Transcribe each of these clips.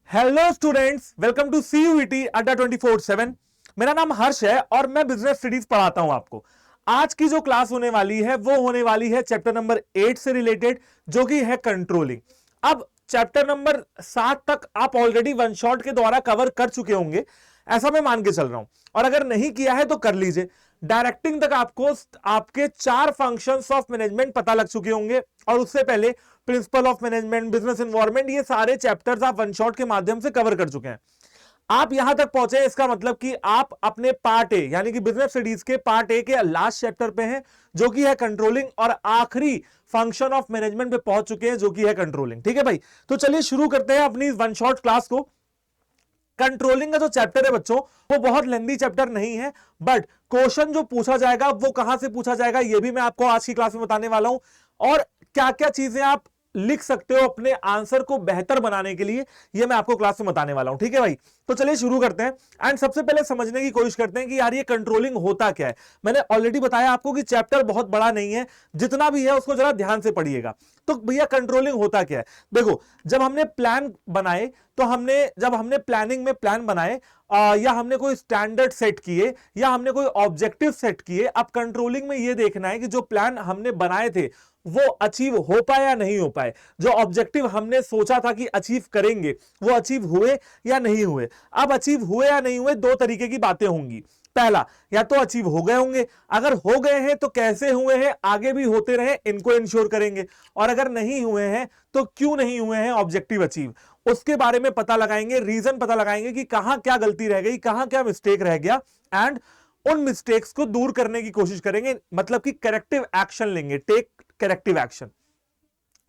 Hello students, welcome to CUET Adda 24/7। मेरा नाम हर्ष है और मैं बिजनेस स्टडीज पढ़ाता हूं आपको। आज की जो क्लास होने वाली है वो होने वाली है चैप्टर नंबर 8 से रिलेटेड, जो कि है कंट्रोलिंग। अब चैप्टर नंबर 7 तक आप ऑलरेडी वन शॉट के द्वारा कवर कर चुके होंगे, ऐसा मैं मान के चल रहा हूं, और अगर नहीं किया है तो कर लीजिए। डायरेक्टिंग तक आपको आपके 4 फंक्शंस ऑफ मैनेजमेंट पता लग चुके होंगे, और उससे पहले principle of management, business environment, ये सारे चैप्टर्स आप वन शॉट के माध्यम से कवर कर चुके हैं। आप यहां तक पहुंचे, इसका मतलब कि आप अपने पार्ट ए यानी कि बिजनेस स्टडीज के पार्ट ए के लास्ट चैप्टर पे हैं, जो कि है कंट्रोलिंग, और आखिरी फंक्शन ऑफ मैनेजमेंट पे पहुंच चुके हैं, जो कि है कंट्रोलिंग। ठीक है भाई, तो चलिए शुरू करते हैं अपनी वन शॉट क्लास को। कंट्रोलिंग का जो चैप्टर है बच्चों, वो बहुत लेंथी चैप्टर नहीं है, बट क्वेश्चन जो पूछा जाएगा वो कहां से पूछा जाएगा ये भी मैं आपको आज की क्लास में बताने वाला हूं, और क्या क्या चीजें आप लिख सकते हो अपने आंसर को बेहतर बनाने के लिए, ये मैं आपको क्लास में बताने वाला हूं। ठीक है भाई, तो चलिए शुरू करते हैं। एंड सबसे पहले समझने की कोशिश करते हैं कि यार ये कंट्रोलिंग होता क्या है। मैंने ऑलरेडी बताया आपको कि चैप्टर बहुत बड़ा नहीं है, जितना भी है उसको जरा ध्यान से पढ़िएगा। तो भैया कंट्रोलिंग होता क्या है, देखो, जब हमने प्लान बनाए, तो जब हमने प्लानिंग में प्लान बनाए, या हमने कोई स्टैंडर्ड सेट किए, या हमने कोई ऑब्जेक्टिव सेट किए, अब कंट्रोलिंग में यह देखना है कि जो प्लान हमने बनाए थे वो अचीव हो पाए या नहीं हो पाए, जो ऑब्जेक्टिव हमने सोचा था कि अचीव करेंगे वो अचीव हुए या नहीं हुए। अब अचीव हुए या नहीं हुए, दो तरीके की बातें होंगी। पहला, या तो अचीव हो गए होंगे, अगर हो गए हैं तो कैसे हुए हैं, आगे भी होते रहे, इनको इंश्योर करेंगे, और अगर नहीं हुए हैं तो क्यों नहीं हुए हैं ऑब्जेक्टिव अचीव, उसके बारे में पता लगाएंगे, रीजन पता लगाएंगे कि कहां क्या गलती रह गई, कहां क्या मिस्टेक रह गया, एंड उन मिस्टेक्स को दूर करने की कोशिश करेंगे, मतलब कि करेक्टिव एक्शन लेंगे, टेक करेक्टिव एक्शन।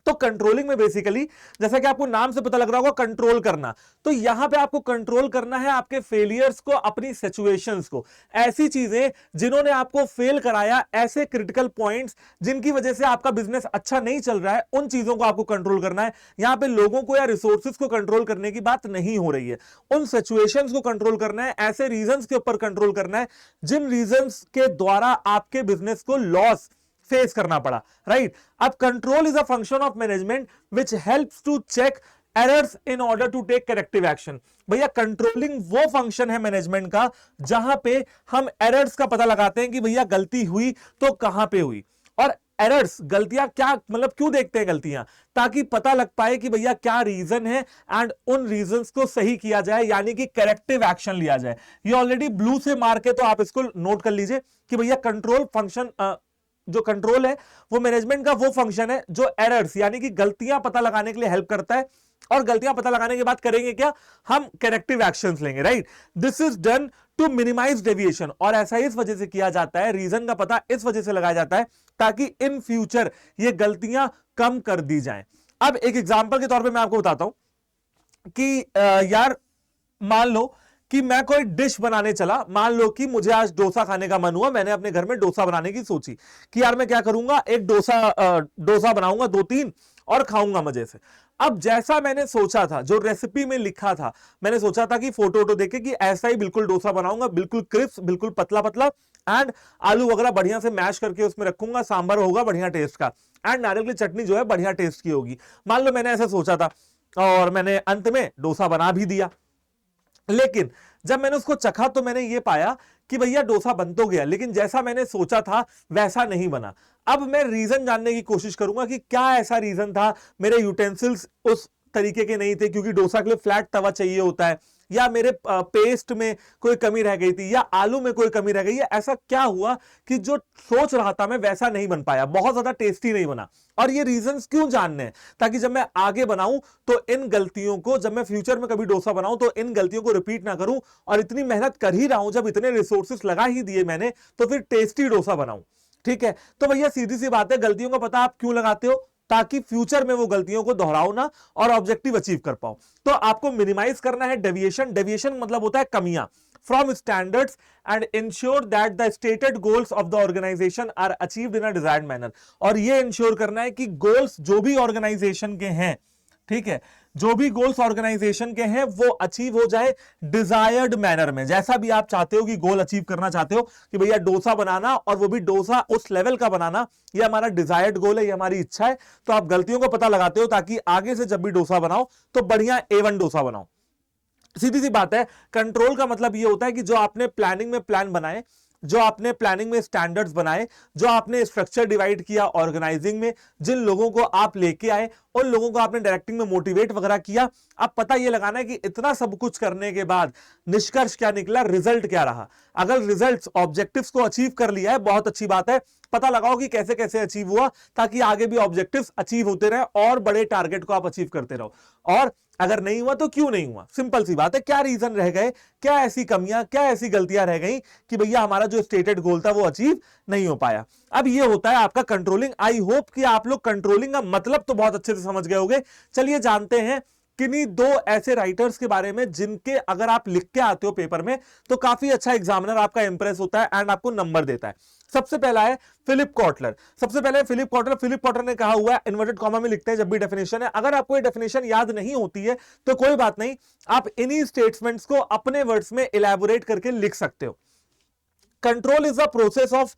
तो कंट्रोलिंग में बेसिकली, जैसा कि आपको नाम से पता लग रहा होगा, कंट्रोल करना, तो यहां पे आपको कंट्रोल करना है आपके फेलियर्स को, अपनी सिचुएशंस को, ऐसी चीजें जिन्होंने आपको फेल कराया, ऐसे क्रिटिकल पॉइंट्स जिनकी वजह से आपका बिजनेस अच्छा नहीं चल रहा है, उन चीजों को आपको कंट्रोल करना है। यहां पे लोगों को या रिसोर्सेज को कंट्रोल करने की बात नहीं हो रही है, उन सिचुएशंस को कंट्रोल करना है, ऐसे रीजंस के ऊपर कंट्रोल करना है जिन रीजंस के द्वारा आपके बिजनेस को लॉस फेस करना पड़ा। राइट, अब control is a function of management which helps to check errors in order to take corrective action. भैया कंट्रोलिंग वो फंक्शन है मैनेजमेंट का जहां पे हम एरर्स का पता लगाते हैं कि भैया गलती हुई तो कहां पे हुई, और एरर्स, गलतियां क्या मतलब, क्यों देखते हैं गलतियां, ताकि पता लग पाए कि भैया क्या रीजन है, एंड उन रीजंस को सही किया जाए, यानी कि करेक्टिव एक्शन लिया जाए। ये ऑलरेडी ब्लू से मार्क है, तो आप इसको नोट कर लीजिए कि भैया कंट्रोल फंक्शन, जो कंट्रोल है वो मैनेजमेंट का वो फंक्शन है जो एरर्स यानी कि गलतियां पता लगाने के लिए हेल्प करता है, और गलतियां पता लगाने के बाद करेंगे क्या, हम करेक्टिव एक्शंस लेंगे। Right, this is done to minimise deviation, और ऐसा इस वजह से किया जाता है, रीजन का पता इस वजह से लगाया जाता है ताकि इन फ्यूचर ये गलतियां कम कर दी जाएं। अब एक एग्जांपल के तौर पे मैं आपको बताता हूं कि यार मान लो कि मैं कोई डिश बनाने चला, मान लो कि मुझे आज डोसा खाने का मन हुआ, मैंने अपने घर में डोसा बनाने की सोची कि यार मैं क्या करूंगा, एक डोसा बनाऊंगा 2-3 और खाऊंगा मजे से। अब जैसा मैंने सोचा था, जो रेसिपी में लिखा था, मैंने सोचा था कि फोटो वोटो देखे कि ऐसा ही बिल्कुल डोसा बनाऊंगा, बिल्कुल क्रिस्प, बिल्कुल पतला पतला, एंड आलू वगैरह बढ़िया से मैश करके उसमें रखूंगा, सांभर होगा बढ़िया टेस्ट का, एंड नारियल की चटनी जो है बढ़िया टेस्ट की होगी। मान लो मैंने ऐसा सोचा था, और मैंने अंत में डोसा बना भी दिया, लेकिन जब मैंने उसको चखा तो मैंने ये पाया कि भैया डोसा बन तो गया, लेकिन जैसा मैंने सोचा था वैसा नहीं बना। अब मैं रीजन जानने की कोशिश करूंगा कि क्या ऐसा रीजन था, मेरे यूटेंसिल्स उस तरीके के नहीं थे, क्योंकि डोसा के लिए फ्लैट तवा चाहिए होता है, या मेरे पेस्ट में कोई कमी रह गई थी, या आलू में कोई कमी रह गई है, ऐसा क्या हुआ कि जो सोच रहा था मैं वैसा नहीं बन पाया, बहुत ज्यादा टेस्टी नहीं बना। और ये रीजंस क्यों जानने हैं, ताकि जब मैं आगे बनाऊं तो इन गलतियों को, जब मैं फ्यूचर में कभी डोसा बनाऊं तो इन गलतियों को रिपीट ना करूं, और इतनी मेहनत कर ही रहा हूं, जब इतने रिसोर्सेस लगा ही दिए मैंने, तो फिर टेस्टी डोसा बनाऊं। ठीक है, तो भैया सीधी सी बात है, गलतियों का पता आप क्यों लगाते हो, ताकि फ्यूचर में वो गलतियों को दोहराओ ना और ऑब्जेक्टिव अचीव कर पाओ। तो आपको मिनिमाइज करना है डेविएशन, डेविएशन मतलब होता है कमियां from standards, and ensure that the stated goals of the organization are achieved in a desired manner। और ये इंश्योर करना है कि गोल्स जो भी ऑर्गेनाइजेशन के हैं, ठीक है, जो भी गोल्स ऑर्गेनाइजेशन के हैं वो अचीव हो जाए डिजायर्ड मैनर में, जैसा भी आप चाहते हो कि गोल अचीव करना चाहते हो कि भैया डोसा बनाना, और वो भी डोसा उस लेवल का बनाना, ये हमारा डिजायर्ड गोल है, ये हमारी इच्छा है। तो आप गलतियों को पता लगाते हो ताकि आगे से जब भी डोसा बनाओ तो बढ़िया A1 डोसा बनाओ। सीधी सी बात है, कंट्रोल का मतलब ये होता है कि जो आपने प्लानिंग में प्लान बनाए, जो आपने प्लानिंग में स्टैंडर्ड्स बनाए, जो आपने स्ट्रक्चर डिवाइड किया ऑर्गेनाइजिंग में, जिन लोगों को आप लेके आए, उन लोगों को आपने डायरेक्टिंग में मोटिवेट वगैरह किया। अब पता यह लगाना है कि इतना सब कुछ करने के बाद निष्कर्ष क्या निकला, रिजल्ट क्या रहा। अगर रिजल्ट्स ऑब्जेक्टिव्स को अचीव कर लिया है, बहुत अच्छी बात है, पता लगाओ कि कैसे कैसे अचीव हुआ, ताकि आगे भी ऑब्जेक्टिव्स अचीव होते रहे और बड़े टारगेट को आप अचीव करते रहो। और अगर नहीं हुआ तो क्यों नहीं हुआ, सिंपल सी बात है, क्या रीजन रह गए, क्या ऐसी कमियां, क्या ऐसी गलतियां रह गई कि भैया हमारा जो स्टेटेड गोल था वो अचीव नहीं हो पाया। अब ये होता है आपका कंट्रोलिंग। आई होप कि आप लोग कंट्रोलिंग का मतलब तो बहुत अच्छे से समझ गए होंगे। चलिए जानते हैं किन्हीं दो ऐसे राइटर्स के बारे में जिनके अगर आप लिख के आते हो पेपर में तो काफी अच्छा एग्जामिनर आपका इंप्रेस होता है एंड आपको नंबर देता है। सबसे पहला है फिलिप कॉटलर। सबसे पहले फिलिप कॉटलर ने कहा हुआ है, इन्वर्टेड कॉमा में लिखते हैं जब भी डेफिनेशन है। अगर आपको ये डेफिनेशन याद नहीं होती है तो कोई बात नहीं, आप इन्हीं स्टेटमेंट्स को अपने वर्ड्स में इलैबोरेट करके लिख सकते हो। Control is the process of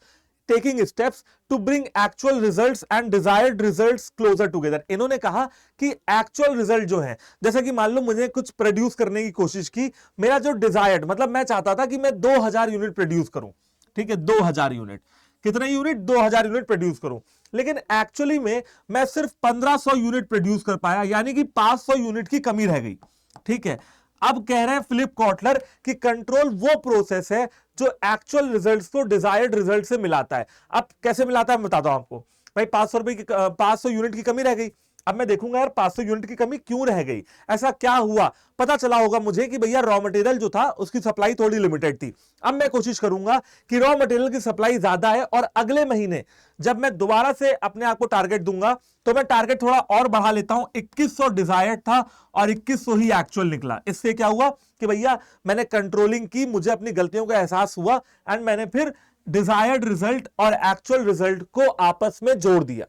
taking steps to bring actual results and desired results closer together। इन्होंने कहा कि एक्चुअल रिजल्ट जो है, जैसे कि मान लो मुझे कुछ प्रोड्यूस करने की कोशिश की, मेरा जो डिजायर्ड मतलब मैं चाहता था कि मैं 2000 यूनिट प्रोड्यूस करूं, ठीक है, 2000 यूनिट, कितने यूनिट, 2000 यूनिट प्रोड्यूस करूं, लेकिन एक्चुअली में मैं सिर्फ 1500 यूनिट प्रोड्यूस कर पाया, यानी कि 500 यूनिट की कमी रह गई, ठीक है। अब कह रहे हैं फिलिप कॉटलर कि कंट्रोल वो प्रोसेस है जो एक्चुअल रिजल्ट्स को डिजायर्ड रिजल्ट से मिलाता है। अब कैसे मिलाता है मैं बताता हूं आपको। भाई 500 यूनिट की कमी रह गई, अब मैं देखूंगा यार 500 यूनिट की कमी क्यों रह गई, ऐसा क्या हुआ। पता चला होगा मुझे कि भैया रॉ मटेरियल जो था उसकी सप्लाई थोड़ी लिमिटेड थी। अब मैं कोशिश करूंगा कि रॉ मटेरियल की सप्लाई ज्यादा है और अगले महीने जब मैं दोबारा से अपने आप को टारगेट दूंगा तो मैं टारगेट थोड़ा और बढ़ा लेता हूं। 2100 डिजायर्ड था और 2100 ही एक्चुअल निकला। इससे क्या हुआ कि भैया मैंने कंट्रोलिंग की, मुझे अपनी गलतियों का एहसास हुआ एंड मैंने फिर डिजायर्ड रिजल्ट और एक्चुअल रिजल्ट को आपस में जोड़ दिया,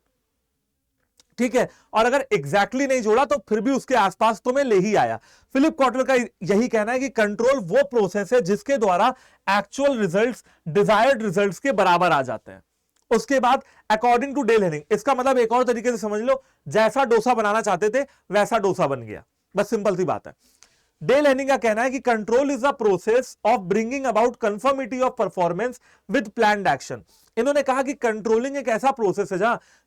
ठीक है। और अगर एग्जैक्टली नहीं जोड़ा तो फिर भी उसके आसपास तो मैं ले ही आया। फिलिप कॉटलर का यही कहना है कि कंट्रोल वो प्रोसेस है जिसके द्वारा एक्चुअल रिजल्ट्स डिजायर्ड रिजल्ट्स के बराबर आ जाते हैं। उसके बाद अकॉर्डिंग टू डेल हेनिंग, इसका मतलब एक और तरीके से समझ लो, जैसा डोसा बनाना चाहते थे वैसा डोसा बन गया, बस सिंपल सी बात है। डेल हेनिंग का कहना है कि control is the process of bringing about conformity of performance with planned action. इन्होंने कहा कि कंट्रोलिंग एक ऐसा प्रोसेस है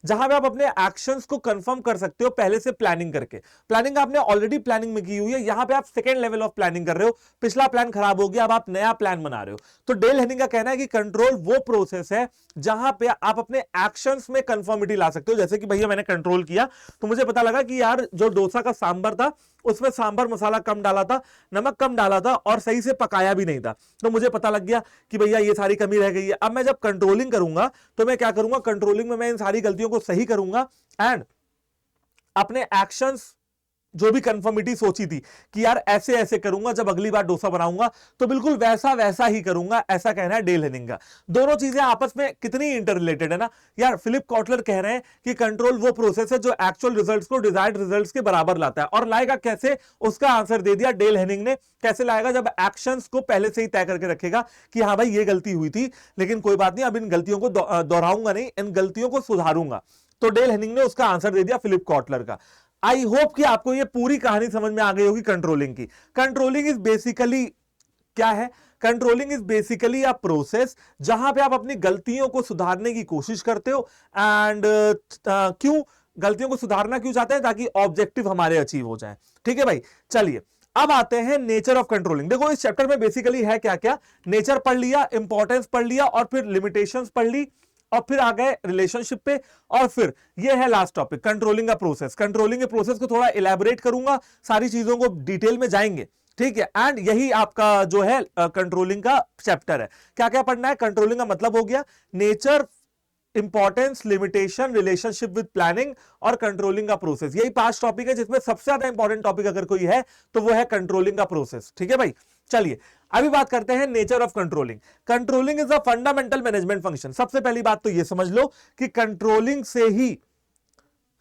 जहां पे आप अपने एक्शंस को कंफर्म कर सकते हो पहले से प्लानिंग करके। प्लानिंग आपने ऑलरेडी प्लानिंग में की हुई है, यहां पे आप सेकेंड लेवल ऑफ प्लानिंग कर रहे हो, पिछला प्लान खराब हो गया, अब आप नया प्लान बना रहे हो। तो डेल हेनिंग का कहना है कि कंट्रोल वो प्रोसेस है जहां पे आप अपने एक्शंस में कंफर्मिटी ला सकते हो। जैसे कि भैया मैंने कंट्रोल किया तो मुझे पता लगा कि यार जो डोसा का सांभर था उसमें सांभर मसाला कम डाला था, नमक कम डाला था और सही से पकाया भी नहीं था, तो मुझे पता लग गया कि भैया ये सारी कमी रह गई है। अब मैं जब कंट्रोलिंग करूंगा तो मैं क्या करूंगा, कंट्रोलिंग में मैं इन सारी गलतियों को सही करूंगा एंड अपने एक्शंस जो भी कंफर्मिटी सोची थी कि यार ऐसे ऐसे करूंगा, जब अगली बार डोसा बनाऊंगा तो बिल्कुल वैसा वैसा ही करूंगा, ऐसा कहना है डेल हेनिंग का। दोनों चीजें आपस में कितनी इंटर रिलेटेड है ना यार। फिलिप कॉटलर कह रहे हैं कि कंट्रोल वो प्रोसेस है जो एक्चुअल रिजल्ट्स को डिजायर्ड रिजल्ट्स के बराबर लाता है, और लाएगा कैसे, उसका आंसर दे दिया डेल हेनिंग ने। कैसे लाएगा, जब एक्शंस को पहले से ही तय करके रखेगा कि हाँ भाई ये गलती हुई थी लेकिन कोई बात नहीं, अब इन गलतियों को दोहराऊंगा नहीं, इन गलतियों को सुधारूंगा। तो डेल हेनिंग ने उसका आंसर दे दिया फिलिप कॉटलर का। आई होप कि आपको ये पूरी कहानी समझ में आ गई होगी कंट्रोलिंग की। कंट्रोलिंग इज बेसिकली क्या है, controlling is basically a process जहां पे आप अपनी गलतियों को सुधारने की कोशिश करते हो एंड क्यों गलतियों को सुधारना क्यों चाहते हैं, ताकि ऑब्जेक्टिव हमारे अचीव हो जाए, ठीक है भाई। चलिए अब आते हैं नेचर ऑफ कंट्रोलिंग। देखो इस चैप्टर में बेसिकली है क्या क्या, नेचर पढ़ लिया, इंपॉर्टेंस पढ़ लिया और फिर लिमिटेशंस पढ़ ली और फिर आ गए रिलेशनशिप पे, और फिर ये है लास्ट टॉपिक कंट्रोलिंग का प्रोसेस। कंट्रोलिंग के प्रोसेस को थोड़ा इलैबोरेट करूंगा, सारी चीजों को डिटेल में जाएंगे, ठीक है। एंड यही आपका जो है कंट्रोलिंग का चैप्टर है। क्या क्या पढ़ना है, कंट्रोलिंग का मतलब हो गया nature, importance, limitation, relationship with planning और कंट्रोलिंग का प्रोसेस। यही 5 टॉपिक है जिसमें सबसे ज्यादा इंपॉर्टेंट टॉपिक अगर कोई है तो वो है कंट्रोलिंग का प्रोसेस, ठीक है भाई। चलिए अभी बात करते हैं nature of controlling. Controlling is a fundamental management function. सबसे पहली बात तो ये समझ लो कि कंट्रोलिंग से ही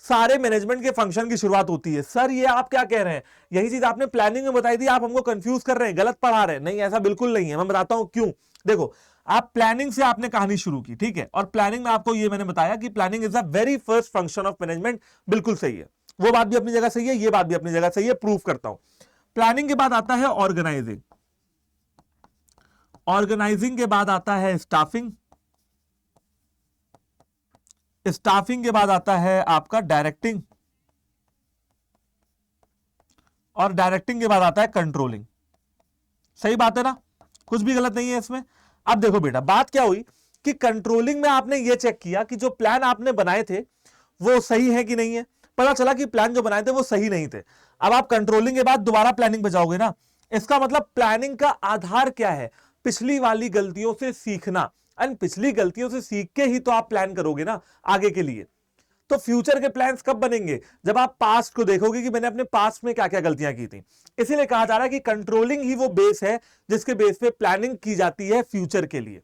सारे मैनेजमेंट के फंक्शन की शुरुआत होती है। सर ये आप क्या कह रहे हैं, यही चीज आपने प्लानिंग में बताई थी, आप हमको कंफ्यूज कर रहे हैं, गलत पढ़ा रहे हैं। नहीं, ऐसा बिल्कुल नहीं है, मैं बताता हूं क्यों। देखो आप प्लानिंग से आपने कहानी शुरू की, ठीक है, और प्लानिंग में आपको ये मैंने बताया कि planning is the very first function of management. बिल्कुल सही है, वो बात भी अपनी जगह सही है, ये बात भी अपनी जगह सही है, प्रूफ करता हूं। प्लानिंग के बाद आता है ऑर्गेनाइजिंग, ऑर्गेनाइजिंग के बाद आता है स्टाफिंग, स्टाफिंग के बाद आता है आपका डायरेक्टिंग, और डायरेक्टिंग के बाद आता है कंट्रोलिंग। सही बात है ना, कुछ भी गलत नहीं है इसमें। अब देखो बेटा, बात क्या हुई कि कंट्रोलिंग में आपने ये चेक किया कि जो प्लान आपने बनाए थे वो सही है कि नहीं है, पता चला कि प्लान जो बनाए थे वो सही नहीं थे। अब आप कंट्रोलिंग के बाद दोबारा प्लानिंग पे जाओगे ना, इसका मतलब प्लानिंग का आधार क्या है, पिछली वाली गलतियों से सीखना, एंड पिछली गलतियों से सीख के ही तो आप प्लान करोगे ना आगे के लिए। तो फ्यूचर के प्लान्स कब बनेंगे, जब आप पास्ट को देखोगे कि मैंने अपने पास्ट में क्या क्या गलतियां की थी। इसीलिए कहा जा रहा है कि कंट्रोलिंग ही वो बेस है जिसके बेस पे प्लानिंग की जाती है फ्यूचर के लिए।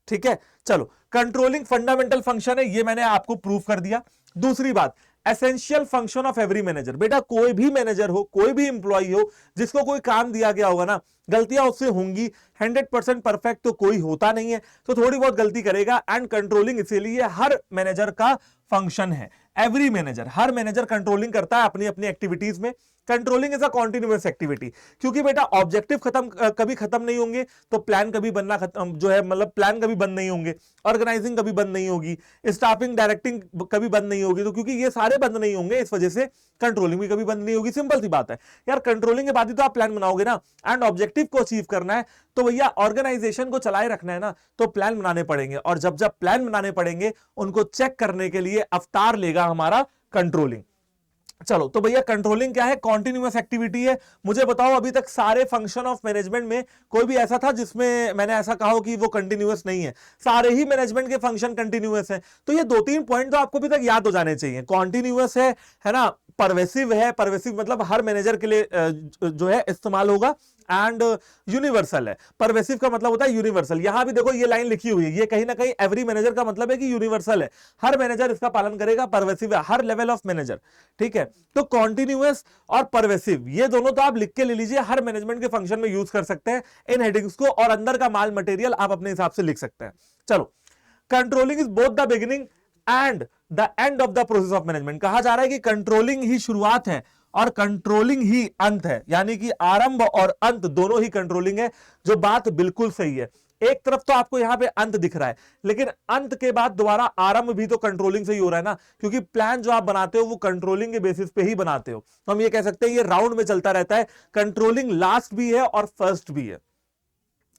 ठीक है, चलो, कंट्रोलिंग फंडामेंटल फंक्शन है, ये मैंने आपको प्रूव कर दिया। दूसरी बात, essential function of every manager. बेटा कोई भी मैनेजर हो, कोई भी इंप्लॉय हो, जिसको कोई काम दिया गया होगा ना, गलतियां उससे होंगी, 100% परफेक्ट तो कोई होता नहीं है, तो थोड़ी बहुत गलती करेगा। एंड कंट्रोलिंग इसीलिए हर मैनेजर का फंक्शन है। एवरी मैनेजर, हर मैनेजर कंट्रोलिंग करता है अपनी अपनी एक्टिविटीज में। Controlling is a continuous activity, क्योंकि बेटा ऑब्जेक्टिव कभी खत्म नहीं होंगे तो प्लान कभी बनना खत्म जो है, मतलब प्लान कभी बंद नहीं होंगे, ऑर्गेनाइजिंग कभी बंद नहीं होगी, स्टाफिंग डायरेक्टिंग कभी बंद नहीं होगी। तो क्योंकि ये सारे बंद नहीं होंगे, इस वजह से कंट्रोलिंग भी कभी बंद नहीं होगी। सिंपल सी बात है यार, कंट्रोलिंग के बाद ही तो आप प्लान बनाओगे ना। एंड ऑब्जेक्टिव को अचीव करना है तो भैया ऑर्गेनाइजेशन को चलाए रखना है ना, तो प्लान बनाने पड़ेंगे। और जब जब प्लान बनाने पड़ेंगे, उनको चेक करने के लिए अवतार लेगा हमारा कंट्रोलिंग। चलो, तो भैया कंट्रोलिंग क्या है, कॉन्टिन्यूअस एक्टिविटी है। मुझे बताओ अभी तक सारे फंक्शन ऑफ मैनेजमेंट में कोई भी ऐसा था जिसमें मैंने ऐसा कहा हो कि वो कंटिन्यूअस नहीं है? सारे ही मैनेजमेंट के फंक्शन कंटिन्यूअस हैं। तो ये 2-3 पॉइंट तो आपको अभी तक याद हो जाने चाहिए। कॉन्टिन्यूअस है ना, परवेसिव है, परवेसिव मतलब हर मैनेजर के लिए जो है इस्तेमाल होगा, एंड यूनिवर्सल है। परवेसिव का मतलब होता है यूनिवर्सल। यहां भी देखो ये लाइन लिखी हुई है, ये कहीं ना कहीं एवरी मैनेजर का मतलब है कि यूनिवर्सल है, हर मैनेजर इसका पालन करेगा। परवेसिव है हर लेवल ऑफ मैनेजर। ठीक है, तो कॉन्टिन्यूअस और परवेसिव ये दोनों तो आप लिख के ले लीजिए, हर मैनेजमेंट के फंक्शन में यूज कर सकते हैं इन हेडिंग्स को, और अंदर का माल मटेरियल आप अपने हिसाब से लिख सकते हैं। चलो, controlling is both the beginning and the end of the process of management. कहा जा रहा है कि कंट्रोलिंग ही शुरुआत है और कंट्रोलिंग ही अंत है, यानी कि आरंभ और अंत दोनों ही कंट्रोलिंग है। जो बात बिल्कुल सही है। एक तरफ तो आपको यहां पे अंत दिख रहा है, लेकिन अंत के बाद दोबारा आरंभ भी तो कंट्रोलिंग से ही हो रहा है ना, क्योंकि प्लान जो आप बनाते हो वो कंट्रोलिंग के बेसिस पे ही बनाते हो। तो हम ये कह सकते हैं ये राउंड में चलता रहता है, कंट्रोलिंग लास्ट भी है और फर्स्ट भी है।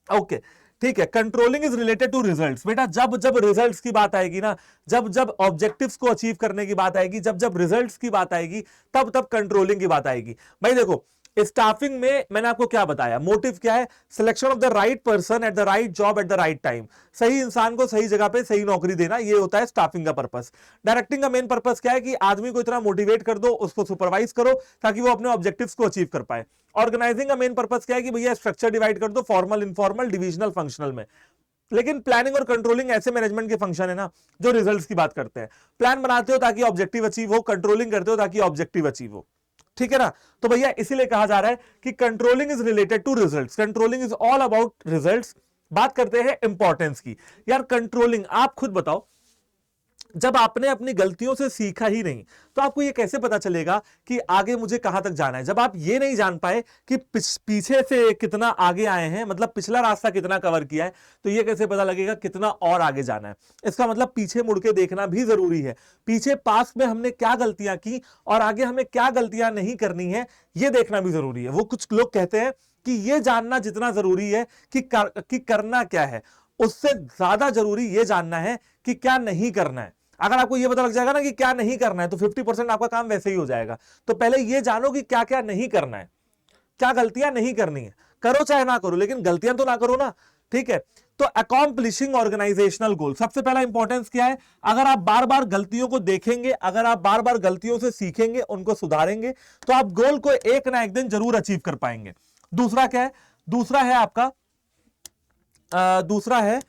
ओके, ठीक है। Controlling is related to results. बेटा जब जब रिजल्ट्स की बात आएगी ना, जब जब ऑब्जेक्टिव्स को अचीव करने की बात आएगी, जब जब रिजल्ट्स की बात आएगी, तब तब कंट्रोलिंग की बात आएगी। भाई देखो, स्टाफिंग में मैंने आपको क्या बताया, मोटिव क्या है, selection of the right person at the right job at the right time. सही इंसान को सही जगह पे सही नौकरी देना, ये होता है स्टाफिंग का पर्पस। डायरेक्टिंग का मेन पर्पस क्या है कि आदमी को इतना मोटिवेट कर दो, उसको सुपरवाइज करो ताकि वो अपने ऑब्जेक्टिव्स को अचीव कर पाए। ऑर्गेनाइजिंग का मेन पर्पस क्या है कि भैया स्ट्रक्चर डिवाइड कर दो, फॉर्मल, इनफॉर्मल, डिविजनल, फंक्शनल में। लेकिन प्लानिंग और कंट्रोलिंग ऐसे मैनेजमेंट के फंक्शन है ना जो रिजल्ट्स की बात करते हैं। प्लान बनाते हो ताकि ऑब्जेक्टिव अचीव हो, कंट्रोलिंग करते हो ताकि ऑब्जेक्टिव अचीव हो। ठीक है ना, तो भैया इसीलिए कहा जा रहा है कि controlling is related to results, controlling is all about results. बात करते हैं इंपॉर्टेंस की। यार कंट्रोलिंग, आप खुद बताओ, जब आपने अपनी गलतियों से सीखा ही नहीं तो आपको ये कैसे पता चलेगा कि आगे मुझे कहां तक जाना है? जब आप ये नहीं जान पाए कि पीछे से कितना आगे आए हैं, मतलब पिछला रास्ता कितना कवर किया है, तो ये कैसे पता लगेगा कितना और आगे जाना है? इसका मतलब पीछे मुड़ के देखना भी जरूरी है। पीछे पास्ट में हमने क्या गलतियां की और आगे हमें क्या गलतियां नहीं करनी है, ये देखना भी जरूरी है। वो कुछ लोग कहते हैं कि ये जानना जितना जरूरी है कि करना क्या है, उससे ज्यादा जरूरी ये जानना है कि क्या नहीं करना है। अगर आपको ये पता लग जाएगा ना कि क्या नहीं करना है, तो 50% आपका काम वैसे ही हो जाएगा। तो पहले ये जानो कि क्या क्या नहीं करना है, क्या गलतियां नहीं करनी है। करो चाहे ना करो, लेकिन गलतियां तो ना करो ना। ठीक है, तो अकॉम्प्लिशिंग ऑर्गेनाइजेशनल गोल, सबसे पहला इंपॉर्टेंस क्या है? अगर आप बार बार गलतियों को देखेंगे, अगर आप बार बार गलतियों से सीखेंगे, उनको सुधारेंगे, तो आप गोल को एक ना एक दिन जरूर अचीव कर पाएंगे। दूसरा क्या है? दूसरा है आपका दूसरा है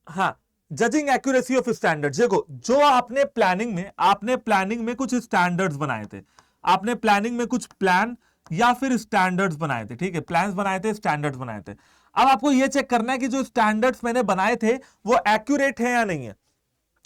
हाँ, जजिंग एक्यूरेसी ऑफ स्टैंडर्ड्स। देखो, जो आपने प्लानिंग में कुछ स्टैंडर्ड्स बनाए थे, आपने प्लानिंग में कुछ प्लान या फिर स्टैंडर्ड्स बनाए थे। ठीक है, प्लान्स बनाए थे, स्टैंडर्ड्स बनाए थे। अब आपको यह चेक करना है कि जो स्टैंडर्ड्स मैंने बनाए थे वो एक्यूरेट है या नहीं है।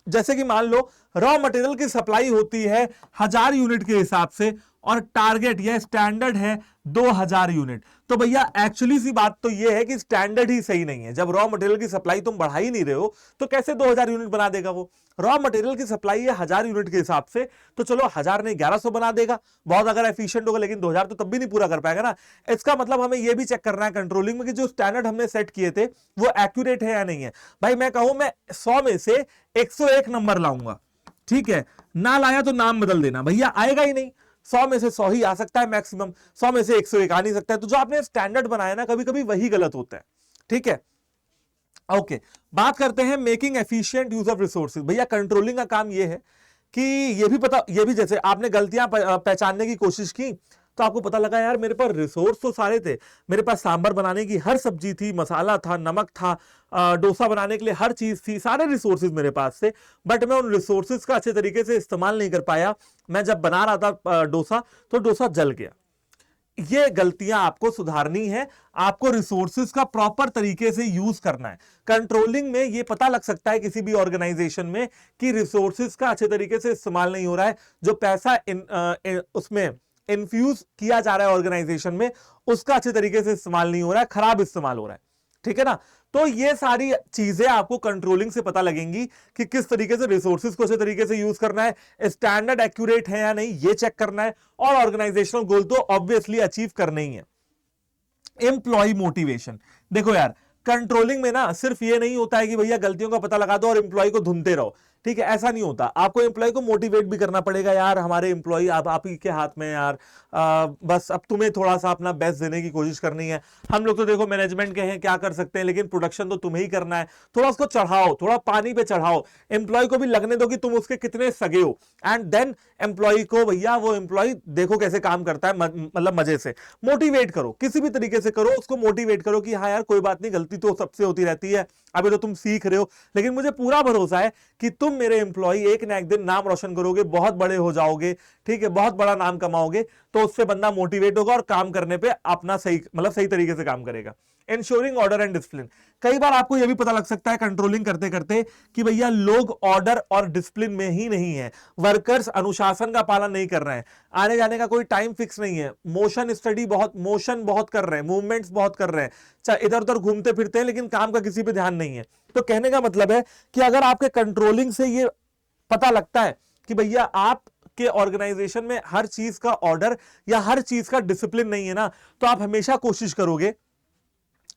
जैसे कि मान लो रॉ मटेरियल की सप्लाई होती है 1000 यूनिट के हिसाब से, और टारगेट या स्टैंडर्ड है 2000 यूनिट। तो भैया एक्चुअली सी बात तो ये है कि स्टैंडर्ड ही सही नहीं है। जब रॉ मटेरियल की सप्लाई तुम बढ़ा ही नहीं रहे हो तो कैसे 2000 यूनिट बना देगा वो? रॉ मटेरियल की सप्लाई है 1000 यूनिट के हिसाब से, तो चलो 1000 ने 1100 बना देगा, बहुत अगर एफिशिएंट होगा, लेकिन 2000 तो तब भी नहीं पूरा कर पाएगा ना। इसका मतलब हमें यह भी चेक करना है कंट्रोलिंग में कि जो स्टैंडर्ड हमने सेट किए थे वो एक्यूरेट है या नहीं है। भाई मैं कहूं मैं 100 में से 101 नंबर लाऊंगा, ठीक है, ना लाया तो नाम बदल देना, भैया आएगा ही नहीं। 100 में से 100 ही आ सकता है मैक्सिमम, 100 में से 101 आ नहीं सकता है। तो जो आपने स्टैंडर्ड बनाया ना, कभी कभी वही गलत होता है, ठीक है। ओके, बात करते हैं making efficient use of resources. भैया कंट्रोलिंग का काम यह है कि ये भी जैसे आपने गलतियां पहचानने की कोशिश की तो आपको पता लगा यार मेरे पास रिसोर्स तो सारे थे, मेरे पास सांभर बनाने की हर सब्जी थी, मसाला था, नमक था, डोसा बनाने के लिए हर चीज थी, सारे रिसोर्सेज मेरे पास थे, बट मैं उन रिसोर्सेज का अच्छे तरीके से इस्तेमाल नहीं कर पाया। मैं जब बना रहा था डोसा तो डोसा जल गया। ये गलतियां आपको सुधारनी है, आपको रिसोर्सेज का प्रॉपर तरीके से यूज करना है। कंट्रोलिंग में ये पता लग सकता है किसी भी ऑर्गेनाइजेशन में कि रिसोर्सेज का अच्छे तरीके से इस्तेमाल नहीं हो रहा है, जो पैसा उसमें इन्फ्यूज किया जा रहा है ऑर्गेनाइजेशन में, उसका अच्छे तरीके से इस्तेमाल नहीं हो रहा है, खराब इस्तेमाल हो रहा है, ठीक है ना। तो ये सारी चीजें आपको कंट्रोलिंग से पता लगेंगी कि किस तरीके से रिसोर्सेज को अच्छे तरीके से यूज करना है, स्टैंडर्ड एक्यूरेट है या नहीं ये चेक करना है, और ऑर्गेनाइजेशनल गोल तो ऑब्वियसली अचीव करना ही है। एम्प्लॉय मोटिवेशन, देखो यार कंट्रोलिंग में ना सिर्फ ये नहीं होता है कि भैया गलतियों का पता लगा दो और एम्प्लॉय को धुनते रहो, ठीक है, ऐसा नहीं होता। आपको एम्प्लॉय को मोटिवेट भी करना पड़ेगा, यार हमारे एम्प्लॉय आप ही के हाथ में यार, बस अब तुम्हें थोड़ा सा अपना बेस्ट देने की कोशिश करनी है। हम लोग तो देखो मैनेजमेंट के हैं, क्या कर सकते हैं, लेकिन प्रोडक्शन तो तुम्हें ही करना है। थोड़ा उसको चढ़ाओ, थोड़ा पानी पे चढ़ाओ, एम्प्लॉय को भी लगने दो कि तुम उसके कितने सगे हो, एंड देन एम्प्लॉय को भैया वो एम्प्लॉय देखो कैसे काम करता है, मतलब मजे से मोटिवेट करो, किसी भी तरीके से करो, उसको मोटिवेट करो कि हाँ यार कोई बात नहीं, गलती तो सबसे होती रहती है, अभी तो तुम सीख रहे हो, लेकिन मुझे पूरा भरोसा है कि तुम मेरे एम्प्लॉय एक ना एक दिन नाम रोशन करोगे, बहुत बड़े हो जाओगे, ठीक है, बहुत बड़ा नाम कमाओगे। तो उससे बंदा मोटिवेट होगा और काम करने पे अपना सही तरीके से काम करेगा। इंश्योरिंग ऑर्डर एंड डिसिप्लिन, कई बार आपको यह भी पता लग सकता है कंट्रोलिंग करते करते कि भैया लोग ऑर्डर और डिसिप्लिन में ही नहीं है, वर्कर्स अनुशासन का पालन नहीं कर रहे हैं, आने जाने का कोई टाइम फिक्स नहीं है, मोशन बहुत कर रहे हैं, मूवमेंट्स बहुत कर रहे हैं, इधर उधर घूमते फिरते हैं, लेकिन काम का किसी पे ध्यान नहीं है। तो कहने का मतलब है कि अगर आपके कंट्रोलिंग से ये पता लगता है कि भैया आप के ऑर्गेनाइजेशन में हर चीज का ऑर्डर या हर चीज का डिसिप्लिन नहीं है ना, तो आप हमेशा कोशिश करोगे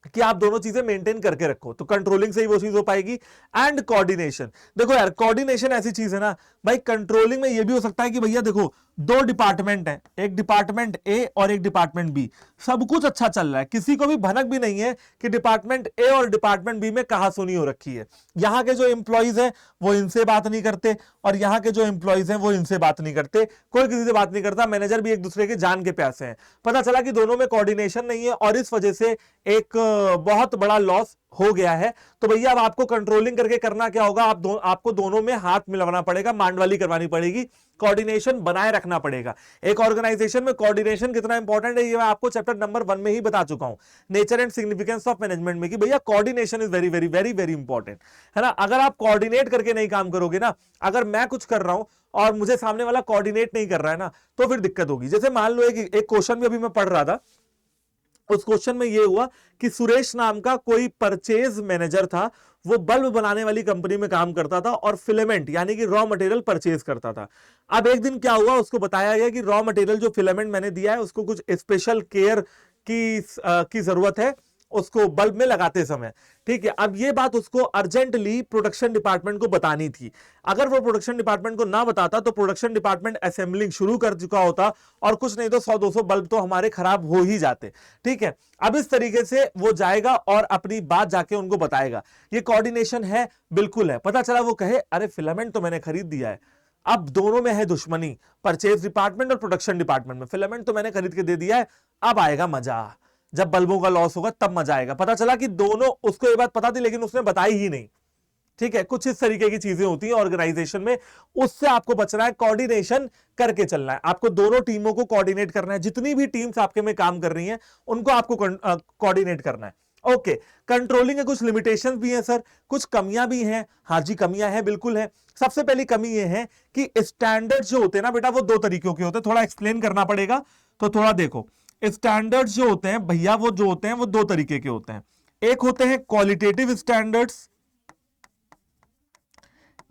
कि आप दोनों चीजें मेंटेन करके रखो, तो कंट्रोलिंग से ही वो चीज हो पाएगी। एंड कोऑर्डिनेशन, देखो यार कोऑर्डिनेशन ऐसी चीज है ना भाई, कंट्रोलिंग में ये भी हो सकता है कि भैया देखो दो डिपार्टमेंट है, एक डिपार्टमेंट ए और एक डिपार्टमेंट बी, सब कुछ अच्छा चल रहा है, किसी को भी भनक भी नहीं है कि डिपार्टमेंट ए और डिपार्टमेंट बी में कहां सुनी हो रखी है। यहां के जो एम्प्लॉइज हैं वो इनसे बात नहीं करते और यहां के जो एम्प्लॉइज हैं वो इनसे बात नहीं करते, कोई किसी से बात नहीं करता, मैनेजर भी एक दूसरे के जान के प्यासे हैं। पता चला कि दोनों में कोऑर्डिनेशन नहीं है और इस वजह से एक बहुत बड़ा लॉस हो गया है। तो भैया अब आपको कंट्रोलिंग करके करना क्या होगा, आपको दोनों में हाथ मिलाना पड़ेगा, मांडवाली करवानी पड़ेगी, कोऑर्डिनेशन बनाए रखना पड़ेगा। एक ऑर्गेनाइजेशन में कोऑर्डिनेशन कितना इंपॉर्टेंट है ये मैं आपको चैप्टर नंबर 1 में ही बता चुका हूं, nature and significance of management में, कि भैया coordination is very very very very important है ना। अगर आप कोऑर्डिनेट करके नहीं काम करोगे ना, अगर मैं कुछ कर रहा हूं और मुझे सामने वाला कोऑर्डिनेट नहीं कर रहा है ना, तो फिर दिक्कत होगी। जैसे मान लो एक क्वेश्चन भी अभी मैं पढ़ रहा था, उस क्वेश्चन में यह हुआ कि सुरेश नाम का कोई परचेज मैनेजर था, वो बल्ब बनाने वाली कंपनी में काम करता था और फिलामेंट यानी कि रॉ मटेरियल परचेज करता था। अब एक दिन क्या हुआ, उसको बताया गया कि रॉ मटेरियल जो फिलामेंट मैंने दिया है उसको कुछ स्पेशल केयर की जरूरत है उसको बल्ब में लगाते समय, ठीक है। अब ये बात उसको अर्जेंटली प्रोडक्शन डिपार्टमेंट को बतानी थी। अगर वो प्रोडक्शन डिपार्टमेंट को ना बताता तो प्रोडक्शन डिपार्टमेंट असेंबलिंग शुरू कर चुका होता और कुछ नहीं तो 100-200 बल्ब तो हमारे खराब हो ही जाते, ठीक है। अब इस तरीके से वो जाएगा और अपनी बात जाके उनको बताएगा। ये कोऑर्डिनेशन है, बिल्कुल है। पता चला वो कहे अरे फिलामेंट तो मैंने खरीद दिया है, अब दोनों में है दुश्मनी, परचेज डिपार्टमेंट और प्रोडक्शन डिपार्टमेंट में। फिलामेंट तो मैंने खरीद के दे दिया है, अब आएगा मजा, जब बल्बों का लॉस होगा तब मजा आएगा। पता चला कि दोनों, उसको ये बात पता थी लेकिन उसने बताई ही नहीं, ठीक है। कुछ इस तरीके की चीजें होती हैं ऑर्गेनाइजेशन में, उससे आपको बचना है, कोऑर्डिनेशन करके चलना है। आपको दोनों टीमों को कोऑर्डिनेट करना है, जितनी भी टीम्स आपके में काम कर रही हैं उनको आपको कोऑर्डिनेट करना है। ओके, कंट्रोलिंग के कुछ लिमिटेशंस भी हैं सर, कुछ कमियां भी हैं। हाँ जी, कमियां हैं, बिल्कुल है। सबसे पहली कमी ये है कि स्टैंडर्ड्स जो होते हैं ना बेटा, वो दो तरीकों के होते हैं, थोड़ा एक्सप्लेन करना पड़ेगा, तो थोड़ा देखो। स्टैंडर्ड्स जो होते हैं भैया, वो जो होते हैं वो दो तरीके के होते हैं। एक होते हैं क्वालिटेटिव स्टैंडर्ड्स,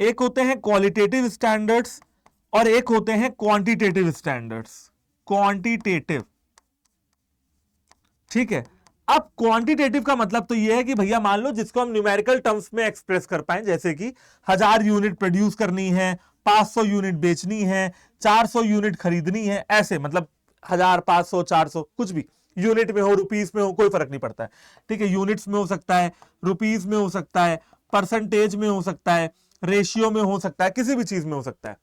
एक होते हैं क्वालिटेटिव स्टैंडर्ड्स, और एक होते हैं क्वांटिटेटिव स्टैंडर्ड्स। क्वांटिटेटिव, ठीक है। अब क्वांटिटेटिव का मतलब तो यह है कि भैया मान लो जिसको हम न्यूमेरिकल टर्म्स में एक्सप्रेस कर पाए, जैसे कि 1000 यूनिट प्रोड्यूस करनी है, 500 यूनिट बेचनी है, 400 यूनिट खरीदनी है, ऐसे मतलब 1000, 500, 400, कुछ भी यूनिट में हो, रुपीस में हो, कोई फर्क नहीं पड़ता है, ठीक है। यूनिट्स में हो सकता है, रुपीस में हो सकता है, परसेंटेज में हो सकता है, रेशियो में हो सकता है, किसी भी चीज में हो सकता है,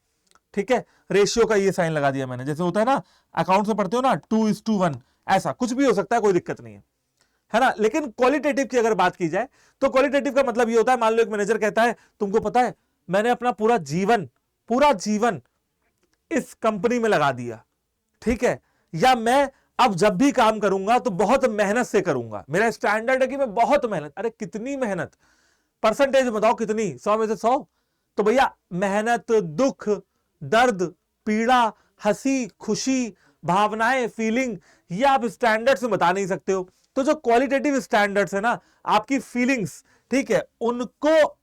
ठीक है। रेशियो का ये साइन लगा दिया मैंने, जैसे होता है ना अकाउंट में पढ़ते हो ना 2:1, ऐसा कुछ भी हो सकता है, कोई दिक्कत नहीं है ना। लेकिन क्वालिटेटिव की अगर बात की जाए तो क्वालिटेटिव का मतलब ये होता है, मान लो एक मैनेजर कहता है तुमको पता है मैंने अपना पूरा जीवन इस कंपनी में लगा दिया, ठीक है, या मैं अब जब भी काम करूंगा तो बहुत मेहनत से करूंगा, मेरा स्टैंडर्ड है कि मैं बहुत मेहनत। अरे कितनी मेहनत, परसेंटेज बताओ कितनी, 100 में से 100? तो भैया मेहनत, दुख, दर्द, पीड़ा, हंसी, खुशी, भावनाएं, फीलिंग, ये आप स्टैंडर्ड्स में बता नहीं सकते हो। तो जो क्वालिटेटिव स्टैंडर्ड्स है ना, आपकी फीलिंग्स, ठीक है, उनको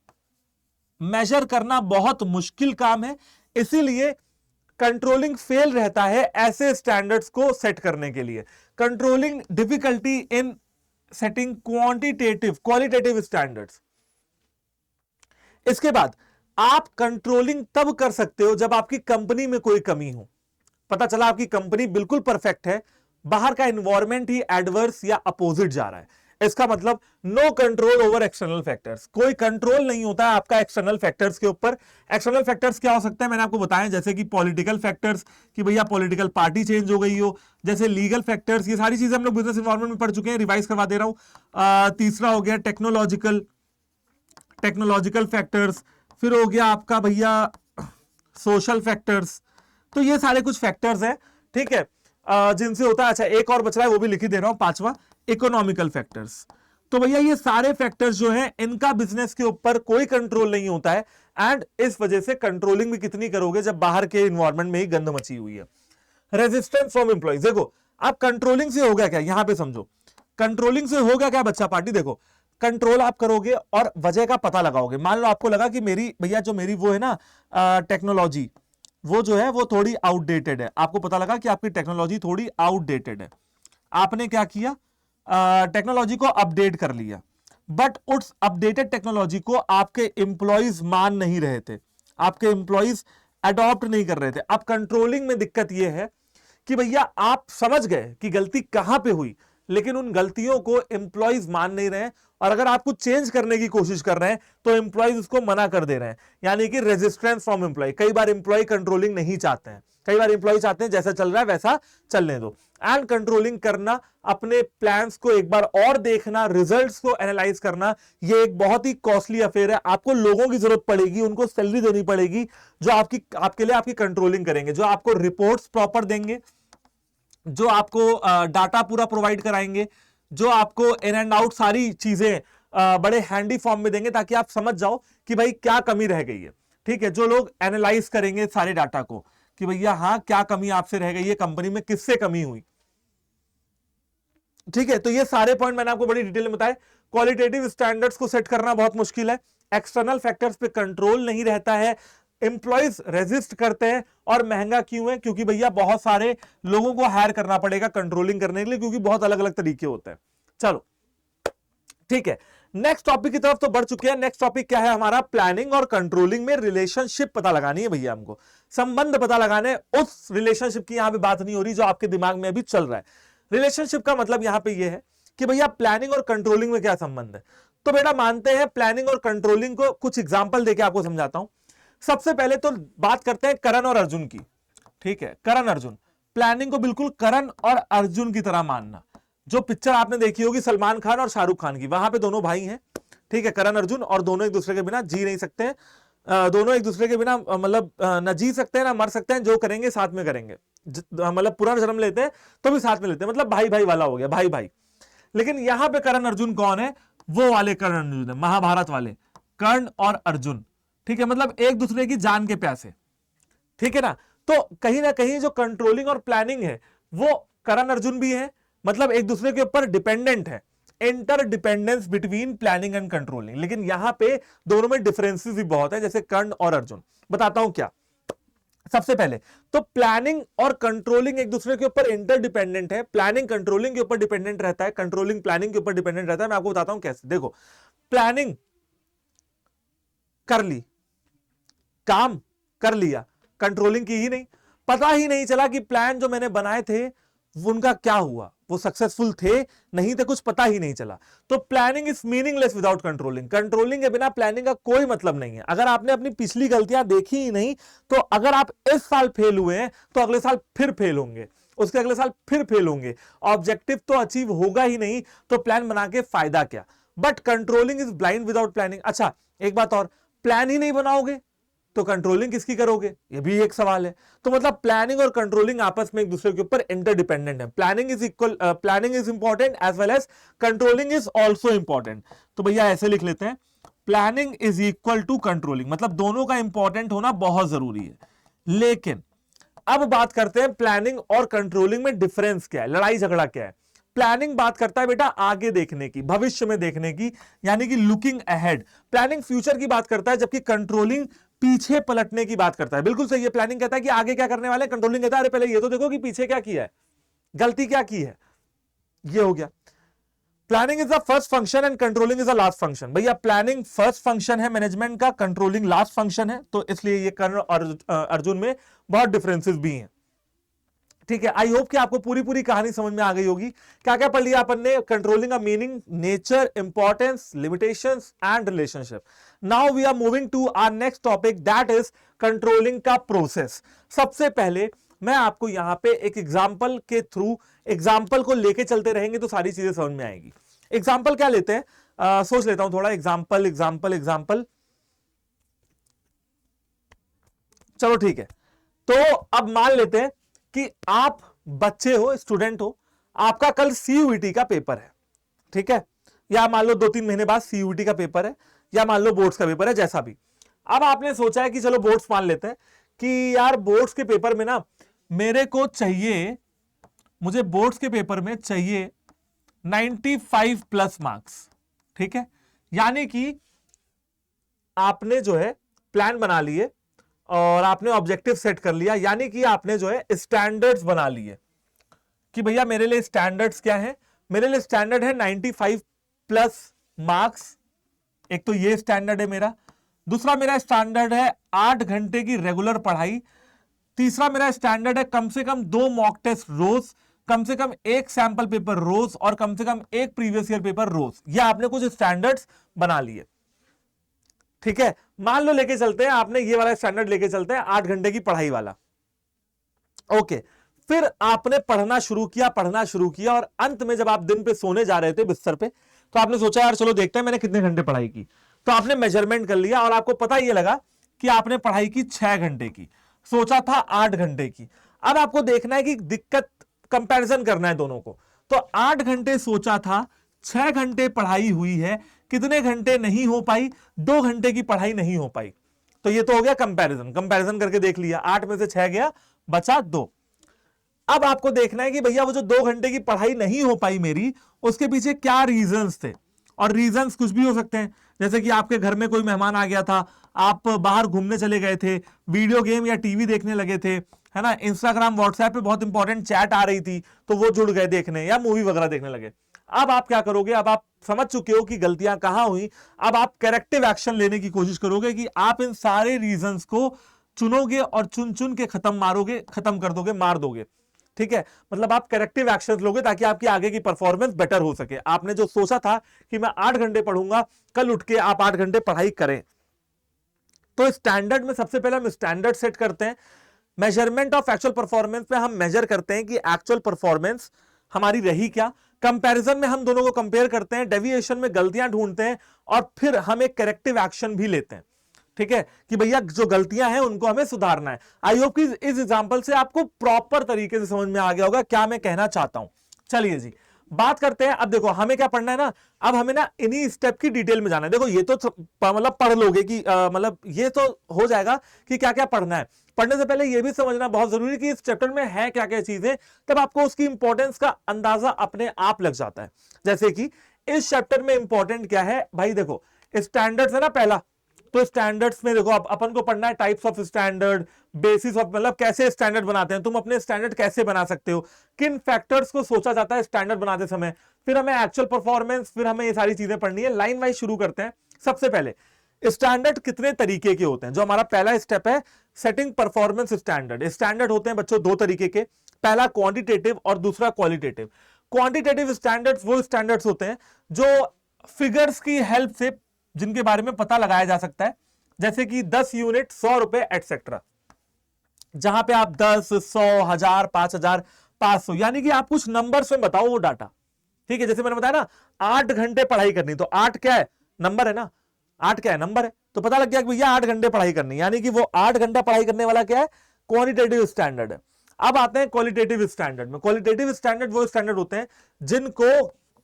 मेजर करना बहुत मुश्किल काम है, इसीलिए कंट्रोलिंग फेल रहता है ऐसे स्टैंडर्ड्स को सेट करने के लिए। Controlling difficulty in setting qualitative standards. इसके बाद आप कंट्रोलिंग तब कर सकते हो जब आपकी कंपनी में कोई कमी हो। पता चला आपकी कंपनी बिल्कुल परफेक्ट है, बाहर का एनवायरनमेंट ही एडवर्स या अपोजिट जा रहा है, इसका मतलब no control over external factors. कोई कंट्रोल नहीं होता है आपका एक्सटर्नल फैक्टर्स के ऊपर। एक्सटर्नल फैक्टर्स क्या हो सकते हैं, मैंने आपको बताया, जैसे कि पॉलिटिकल फैक्टर्स, कि भैया पॉलिटिकल पार्टी चेंज हो गई हो, जैसे लीगल फैक्टर्स, ये सारी चीजें हम लोग बिजनेस एनवायरनमेंट में पढ़ चुके हैं, रिवाइज करवा दे रहा हूं। तीसरा हो गया टेक्नोलॉजिकल फैक्टर्स, फिर हो गया आपका भैया सोशल फैक्टर्स। तो ये सारे कुछ फैक्टर्स हैं, ठीक है, जिनसे होता है। अच्छा, एक और बच रहा है, वो भी लिख ही दे रहा हूं, पांचवा, इकोनॉमिकल फैक्टर्स। तो भैया ये सारे फैक्टर्स जो हैं, इनका बिजनेस के ऊपर कोई कंट्रोल नहीं होता है, एंड इस वजह से कंट्रोलिंग भी कितनी करोगे जब बाहर के इन्वायरमेंट में ही गंद मची हुई है। रेजिस्टेंस फ्रॉम एम्प्लॉइज, देखो आप कंट्रोलिंग से हो गया क्या, यहां पे समझो, कंट्रोलिंग से हो गया क्या बच्चा पार्टी। देखो कंट्रोल आप करोगे और वजह का पता लगाओगे। मान लो आपको लगा कि मेरी भैया जो मेरी वो है ना टेक्नोलॉजी, वो जो है वो थोड़ी आउटडेटेड है, आपको पता लगा कि आपकी टेक्नोलॉजी थोड़ी आउटडेटेड है, आपने क्या किया, टेक्नोलॉजी को अपडेट कर लिया, बट उस अपडेटेड टेक्नोलॉजी को आपके एम्प्लॉइज मान नहीं रहे थे, आपके एम्प्लॉइज अडॉप्ट नहीं कर रहे थे। अब कंट्रोलिंग में दिक्कत यह है कि भैया आप समझ गए कि गलती कहां पे हुई, लेकिन उन गलतियों को एम्प्लॉइज मान नहीं रहे हैं, और अगर आप कुछ चेंज करने की कोशिश कर रहे हैं तो एम्प्लॉइज उसको मना कर दे रहे हैं, यानी कि रेजिस्टेंस फ्रॉम एम्प्लॉय। कई बार एम्प्लॉय कंट्रोलिंग नहीं चाहते हैं, कई बार एम्प्लॉय चाहते हैं जैसा चल रहा है वैसा चलने दो। एंड कंट्रोलिंग करना, अपने प्लान्स को एक बार और देखना, रिजल्ट्स को एनालाइज करना, ये एक बहुत ही कॉस्टली अफेयर है। आपको लोगों की जरूरत पड़ेगी, उनको सैलरी देनी पड़ेगी जो आपके लिए आपकी कंट्रोलिंग करेंगे, जो आपको रिपोर्ट्स प्रॉपर देंगे, जो आपको डाटा पूरा प्रोवाइड कराएंगे, जो आपको इन एंड आउट सारी चीजें बड़े हैंडी फॉर्म में देंगे, ताकि आप समझ जाओ कि भाई क्या कमी रह गई है, ठीक है। जो लोग एनालाइज करेंगे सारे डाटा को कि भैया हाँ क्या कमी आपसे रह गई है, कंपनी में किससे कमी हुई, ठीक है। तो ये सारे पॉइंट मैंने आपको बड़ी डिटेल में बताए। क्वालिटेटिव स्टैंडर्ड्स को सेट करना बहुत मुश्किल है, एक्सटर्नल फैक्टर्स पे कंट्रोल नहीं रहता है, एम्प्लॉइज रेजिस्ट करते हैं, और महंगा क्यों है, क्योंकि भैया बहुत सारे लोगों को हायर करना पड़ेगा कंट्रोलिंग करने के लिए, क्योंकि बहुत अलग अलग तरीके होते हैं। चलो ठीक है, नेक्स्ट टॉपिक की तरफ तो बढ़ चुके हैं। नेक्स्ट टॉपिक क्या है हमारा, प्लानिंग और कंट्रोलिंग में रिलेशनशिप पता लगानी है भैया, हमको संबंध पता लगाने। उस रिलेशनशिप की यहां पे बात नहीं हो रही जो आपके दिमाग में अभी चल रहा है। रिलेशनशिप का मतलब यहां पे ये है कि भैया प्लानिंग और कंट्रोलिंग में क्या संबंध है। तो बेटा मानते हैं प्लानिंग और कंट्रोलिंग को, कुछ एग्जांपल देके आपको समझाता हूं। सबसे पहले तो बात करते हैं करण और अर्जुन की, ठीक है। करण अर्जुन, प्लानिंग को बिल्कुल करण और अर्जुन की तरह मानना। जो पिक्चर आपने देखी होगी सलमान खान और शाहरुख खान की, वहां पे दोनों भाई हैं, ठीक है, करण अर्जुन, और दोनों एक दूसरे के बिना जी नहीं सकते हैं, दोनों एक दूसरे के बिना मतलब न जी सकते हैं ना मर सकते हैं, जो करेंगे साथ में करेंगे, मतलब पुनर्जन्म लेते हैं तो भी साथ में लेते हैं, मतलब भाई भाई वाला हो गया, भाई भाई। लेकिन यहां पे कर्ण अर्जुन कौन है? वो वाले कर्ण अर्जुन है, महाभारत वाले कर्ण और अर्जुन, ठीक है, मतलब एक दूसरे की जान के प्यासे, ठीक है ना। तो कहीं ना कहीं जो कंट्रोलिंग और प्लानिंग है वो कर्ण अर्जुन भी है, मतलब एक दूसरे के ऊपर डिपेंडेंट है, inter dependence between planning and controlling. लेकिन यहां पे दोनों में डिफरेंसेस भी बहुत है, जैसे कर्ण और अर्जुन। बताता हूं क्या। सबसे पहले तो प्लानिंग और कंट्रोलिंग एक दूसरे के ऊपर इंटरडिपेंडेंट है। प्लानिंग कंट्रोलिंग के ऊपर डिपेंडेंट रहता है, कंट्रोलिंग प्लानिंग के ऊपर डिपेंडेंट रहता है। मैं आपको बताता हूं कैसे। देखो, प्लानिंग कर ली, काम कर लिया, कंट्रोलिंग की ही नहीं, पता ही नहीं चला कि प्लान जो मैंने बनाए थे उनका क्या हुआ, वो सक्सेसफुल थे नहीं थे, कुछ पता ही नहीं चला। तो planning is meaningless without controlling. Controlling के बिना प्लानिंग का कोई मतलब नहीं है। अगर आपने अपनी पिछली गलतियां देखी ही नहीं, तो अगर आप इस साल फेल हुए हैं तो अगले साल फिर फेल होंगे, उसके अगले साल फिर फेल होंगे, ऑब्जेक्टिव तो अचीव होगा ही नहीं, तो प्लान बना के फायदा क्या। But controlling is blind without planning. अच्छा, एक बात और, प्लान ही नहीं बनाओगे तो कंट्रोलिंग किसकी करोगे, ये भी एक सवाल है। तो मतलब प्लानिंग और कंट्रोलिंग आपस में एक दूसरे के ऊपर इंटरडिपेंडेंट है। Planning is equal, planning is important as well as controlling is also important. तो भैया ऐसे लिख लेते हैं, planning is equal to controlling, मतलब दोनों का इंपॉर्टेंट होना बहुत जरूरी है। लेकिन अब बात करते हैं प्लानिंग और कंट्रोलिंग में डिफरेंस क्या है, लड़ाई झगड़ा क्या है। प्लानिंग बात करता है बेटा आगे देखने की, भविष्य में देखने की, यानी कि लुकिंग अहेड। प्लानिंग फ्यूचर की बात करता है, जबकि कंट्रोलिंग पीछे पलटने की बात करता है। बिल्कुल सही है, प्लानिंग कहता है कि आगे क्या करने वाले, कंट्रोलिंग कहता है अरे पहले ये तो देखो कि पीछे क्या किया है, गलती क्या की है। ये हो गया। Planning is the first function and controlling is the last function. भैया प्लानिंग फर्स्ट फंक्शन है मैनेजमेंट का, कंट्रोलिंग लास्ट फंक्शन है, तो इसलिए ये कर्ण और अर्जुन में बहुत डिफरेंसेस भी हैं। ठीक है, आई होप कि आपको पूरी कहानी समझ में आ गई होगी। क्या क्या पढ़ लिया अपन ने, कंट्रोलिंग का meaning, nature, importance, limitations and relationship. Now we are moving to our next topic, that is controlling का प्रोसेस। सबसे पहले मैं आपको यहां पे एक एग्जांपल के थ्रू, एग्जांपल को लेके चलते रहेंगे तो सारी चीजें समझ में आएगी। एग्जांपल क्या लेते हैं, सोच लेता हूं थोड़ा। एग्जांपल, चलो ठीक है। तो अब मान लेते हैं कि आप बच्चे हो, स्टूडेंट हो, आपका कल सीयूईटी का पेपर है, ठीक है, या मान लो 2-3 महीने बाद सीयूईटी का पेपर है, या मान लो बोर्ड्स का पेपर है, जैसा भी। अब आपने सोचा है कि चलो बोर्ड्स मान लेते हैं कि यार बोर्ड्स के पेपर में ना मेरे को चाहिए, मुझे बोर्ड्स के पेपर में चाहिए 95 प्लस मार्क्स, ठीक है। यानी कि आपने जो है प्लान बना लिए और आपने ऑब्जेक्टिव सेट कर लिया, यानी कि आपने जो है स्टैंडर्ड्स बना लिए कि भैया मेरे लिए स्टैंडर्ड्स क्या है। मेरे लिए स्टैंडर्ड है 95 प्लस मार्क्स, एक तो ये स्टैंडर्ड है मेरा। दूसरा मेरा स्टैंडर्ड है 8 घंटे की रेगुलर पढ़ाई। तीसरा मेरा स्टैंडर्ड है कम से कम 2 मॉक टेस्ट रोज, कम से कम 1 सैंपल पेपर रोज, और कम से कम 1 प्रीवियस ईयर पेपर रोज। ये आपने कुछ स्टैंडर्ड्स बना लिए, ठीक है। मान लो लेके चलते हैं, आपने ये वाला स्टैंडर्ड लेके चलते हैं 8 घंटे की पढ़ाई वाला, ओके। फिर आपने पढ़ना शुरू किया, और अंत में जब आप दिन पे सोने जा रहे थे बिस्तर पे, तो आपने सोचा यार चलो देखते हैं मैंने कितने घंटे पढ़ाई की। तो आपने मेजरमेंट कर लिया और आपको पता ये लगा कि आपने पढ़ाई की 6 घंटे की, सोचा था 8 घंटे की। अब आपको देखना है कि दिक्कत, कंपैरिजन करना है दोनों को। तो 8 घंटे सोचा था, 6 घंटे पढ़ाई हुई है, कितने घंटे नहीं हो पाई, 2 घंटे की पढ़ाई नहीं हो पाई। तो ये तो हो गया कंपैरिजन करके देख लिया, 8 में से 6 गया, बचा 2। अब आपको देखना है कि भैया वो जो 2 घंटे की पढ़ाई नहीं हो पाई मेरी, उसके पीछे क्या रीजंस थे। और रीजंस कुछ भी हो सकते हैं, जैसे कि आपके घर में कोई मेहमान आ गया था, आप बाहर घूमने चले गए थे, वीडियो गेम या टीवी देखने लगे थे, है ना, इंस्टाग्राम व्हाट्सएप पे बहुत इंपॉर्टेंट चैट आ रही थी तो वो जुड़ गए देखने, या मूवी वगैरह देखने लगे। अब आप क्या करोगे, अब आप समझ चुके हो कि गलतियां कहां हुई। अब आप करेक्टिव एक्शन लेने की कोशिश करोगे कि आप इन सारे रीजंस को चुनोगे और चुन के खत्म कर दोगे, मार दोगे, ठीक है। मतलब आप करेक्टिव एक्शन लोगे ताकि आपकी आगे की परफॉर्मेंस बेटर हो सके। आपने जो सोचा था कि मैं 8 घंटे पढ़ूंगा, कल उठ के आप 8 घंटे पढ़ाई करें। तो स्टैंडर्ड में सबसे पहले हम स्टैंडर्ड सेट करते हैं। मेजरमेंट ऑफ एक्चुअल परफॉर्मेंस में हम मेजर करते हैं कि एक्चुअल परफॉर्मेंस हमारी रही क्या। कंपैरिजन में हम दोनों को कंपेयर करते हैं, डेविएशन में गलतियां ढूंढते हैं, और फिर हम एक करेक्टिव एक्शन भी लेते हैं, ठीक है, कि भैया जो गलतियां हैं उनको हमें सुधारना है। आई होप कि इस एग्जांपल से आपको प्रॉपर तरीके से समझ में आ गया होगा क्या मैं कहना चाहता हूं। चलिए जी, बात करते हैं। अब देखो हमें क्या पढ़ना है ना, अब हमें ना इन्हीं स्टेप की डिटेल में जाना है। देखो ये तो मतलब पढ़ लोगे कि मतलब ये तो हो जाएगा कि क्या क्या पढ़ना है। पढ़ने से पहले ये भी समझना बहुत जरूरी कि इस चैप्टर में है क्या क्या चीजें, तब आपको उसकी इंपॉर्टेंस का अंदाजा अपने आप लग जाता है। जैसे कि इस चैप्टर में इंपॉर्टेंट क्या है भाई, देखो स्टैंडर्ड्स है ना पहला, तो स्टैंडर्ड्स में देखो अपन को पढ़ना है types of standard, basis of, मतलब कैसे स्टैंडर्ड बनाते हैं, तुम अपने स्टैंडर्ड कैसे बना सकते हो, किन फैक्टर्स को सोचा जाता है स्टैंडर्ड बनाते समय, फिर हमें एक्चुअल परफॉर्मेंस, फिर हमें ये सारी चीजें पढ़नी है। लाइन वाइज शुरू करते हैं। सबसे पहले स्टैंडर्ड कितने तरीके के होते हैं, जो हमारा पहला स्टेप है सेटिंग परफॉर्मेंस स्टैंडर्ड। स्टैंडर्ड होते हैं बच्चों दो तरीके के, पहला क्वांटिटेटिव और दूसरा क्वालिटेटिव। क्वांटिटेटिव स्टैंडर्ड्स वो स्टैंडर्ड्स होते हैं जो फिगर्स की हेल्प से, जिनके बारे में पता लगाया जा सकता है, जैसे कि 10 यूनिट 100 रुपए एटसेट्रा, जहां पे आप 10, 100, 1000, 5000, 500, यानी कि आप कुछ नंबर्स में बताओ वो डाटा। ठीक है, जैसे मैंने बताया ना 8 घंटे पढ़ाई करनी, तो 8 क्या है, नंबर है ना, 8 क्या है, नंबर है, तो पता लग गया कि भैया 8 घंटे पढ़ाई करनी, यानी कि वो 8 घंटा पढ़ाई करने वाला क्या है, क्वांटिटेटिव स्टैंडर्ड है। अब आते हैं क्वालिटेटिव स्टैंडर्ड में। क्वालिटेटिव स्टैंडर्ड वो स्टैंडर्ड होते हैं जिनको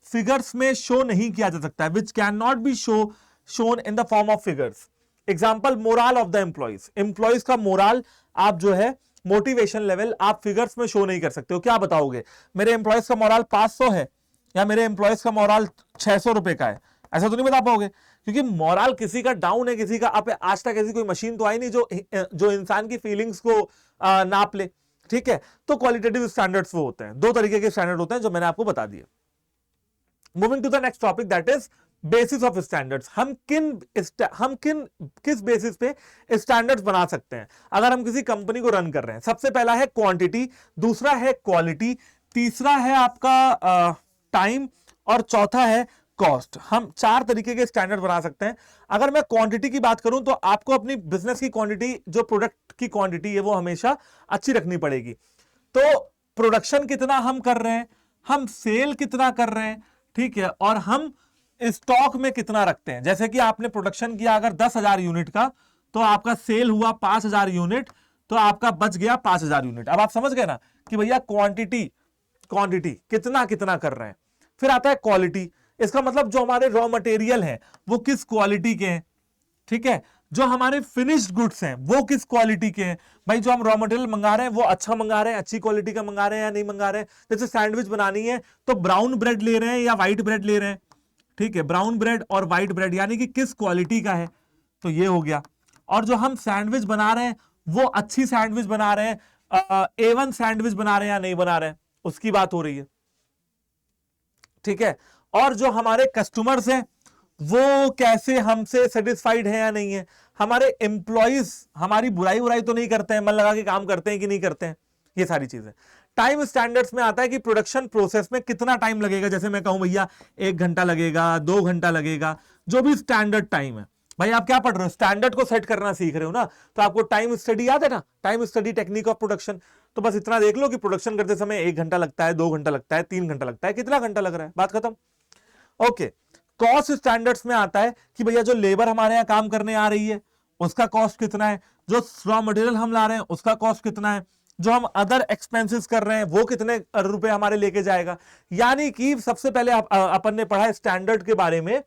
फिगर्स में शो नहीं किया जा सकता है, which can not be shown in the form of figures. Example, moral of the employees, employees का मोरल आप जो है मोटिवेशन लेवल आप फिगर्स में शो नहीं कर सकते हो। क्या बताओगे, मेरे एम्प्लॉइज का मोरल 500 है या मेरे एम्प्लॉइज का मोरल 600 रुपए का है, ऐसा तो नहीं बता पाओगे, क्योंकि मोरल किसी का डाउन है, किसी का अप है। आज तक ऐसी कोई मशीन तो आई नहीं जो इंसान की फीलिंग्स को नाप ले। ठीक है, तो क्वालिटेटिव स्टैंडर्ड्स वो होते हैं, दो तरीके के स्टैंडर्ड होते हैं जो मैंने आपको बता दिए। Moving to the next topic, that is basis of standards. हम किस बेसिस पे स्टैंडर्ड्स बना सकते हैं अगर हम किसी कंपनी को रन कर रहे हैं। सबसे पहला है क्वांटिटी, दूसरा है क्वालिटी, तीसरा है आपका टाइम, और चौथा है कॉस्ट। हम 4 तरीके के स्टैंडर्ड बना सकते हैं। अगर मैं क्वांटिटी की बात करूं तो आपको अपनी बिजनेस की क्वांटिटी, जो प्रोडक्ट की क्वांटिटी है, वो हमेशा अच्छी रखनी पड़ेगी। तो प्रोडक्शन कितना हम कर रहे हैं, हम सेल कितना कर रहे हैं, ठीक है, और हम स्टॉक में कितना रखते हैं। जैसे कि आपने प्रोडक्शन किया अगर 10,000 यूनिट का, तो आपका सेल हुआ 5,000 यूनिट, तो आपका बच गया 5,000 यूनिट। अब आप समझ गए ना कि भैया क्वांटिटी कितना कितना कर रहे हैं। फिर आता है क्वालिटी, इसका मतलब जो हमारे रॉ मटेरियल हैं वो किस क्वालिटी के हैं। ठीक है, जो हमारे फिनिश्ड गुड्स हैं वो किस क्वालिटी के हैं। भाई जो हम रॉ मटेरियल मंगा रहे हैं वो अच्छा मंगा रहे हैं, अच्छी क्वालिटी का मंगा रहे हैं या नहीं मंगा रहे हैं। जैसे सैंडविच बनानी है तो ब्राउन ब्रेड ले रहे हैं या व्हाइट ब्रेड ले रहे हैं। ठीक है, ब्राउन ब्रेड और व्हाइट ब्रेड, यानी कि किस क्वालिटी का है, तो ये हो गया। और जो हम सैंडविच बना रहे हैं वो अच्छी सैंडविच बना रहे हैं, A1 सैंडविच बना रहे हैं या नहीं बना रहे हैं, उसकी बात हो रही है। ठीक है, और जो हमारे कस्टमर्स हैं वो कैसे हमसे सेटिस्फाइड है या नहीं है। हमारे एम्प्लॉइज हमारी बुराई तो नहीं करते हैं, मन लगा के काम करते हैं कि नहीं करते हैं, ये सारी चीजें। टाइम स्टैंडर्ड्स में आता है कि प्रोडक्शन प्रोसेस में कितना टाइम लगेगा। जैसे मैं कहूं भैया 1 घंटा लगेगा, 2 घंटा लगेगा, जो भी स्टैंडर्ड टाइम है। भाई आप क्या पढ़ रहे हो, स्टैंडर्ड को सेट करना सीख रहे हो ना, तो आपको टाइम स्टडी याद है ना, time study technique of production. तो बस इतना देख लो कि प्रोडक्शन करते समय 1 घंटा लगता है, 2 घंटा लगता है, 3 घंटा लगता है, कितना घंटा लग रहा है, बात खत्म। ओके, कॉस्ट स्टैंडर्ड्स में आता है कि भैया जो लेबर हमारे यहाँ काम करने आ रही है उसका कॉस्ट कितना है, जो रॉ मटेरियल हम ला रहे हैं उसका कॉस्ट कितना है, जो हम अदर एक्सपेंसेस कर रहे हैं वो कितने रुपए हमारे लेके जाएगा। यानी कि सबसे पहले अपन ने पढ़ा स्टैंडर्ड के बारे में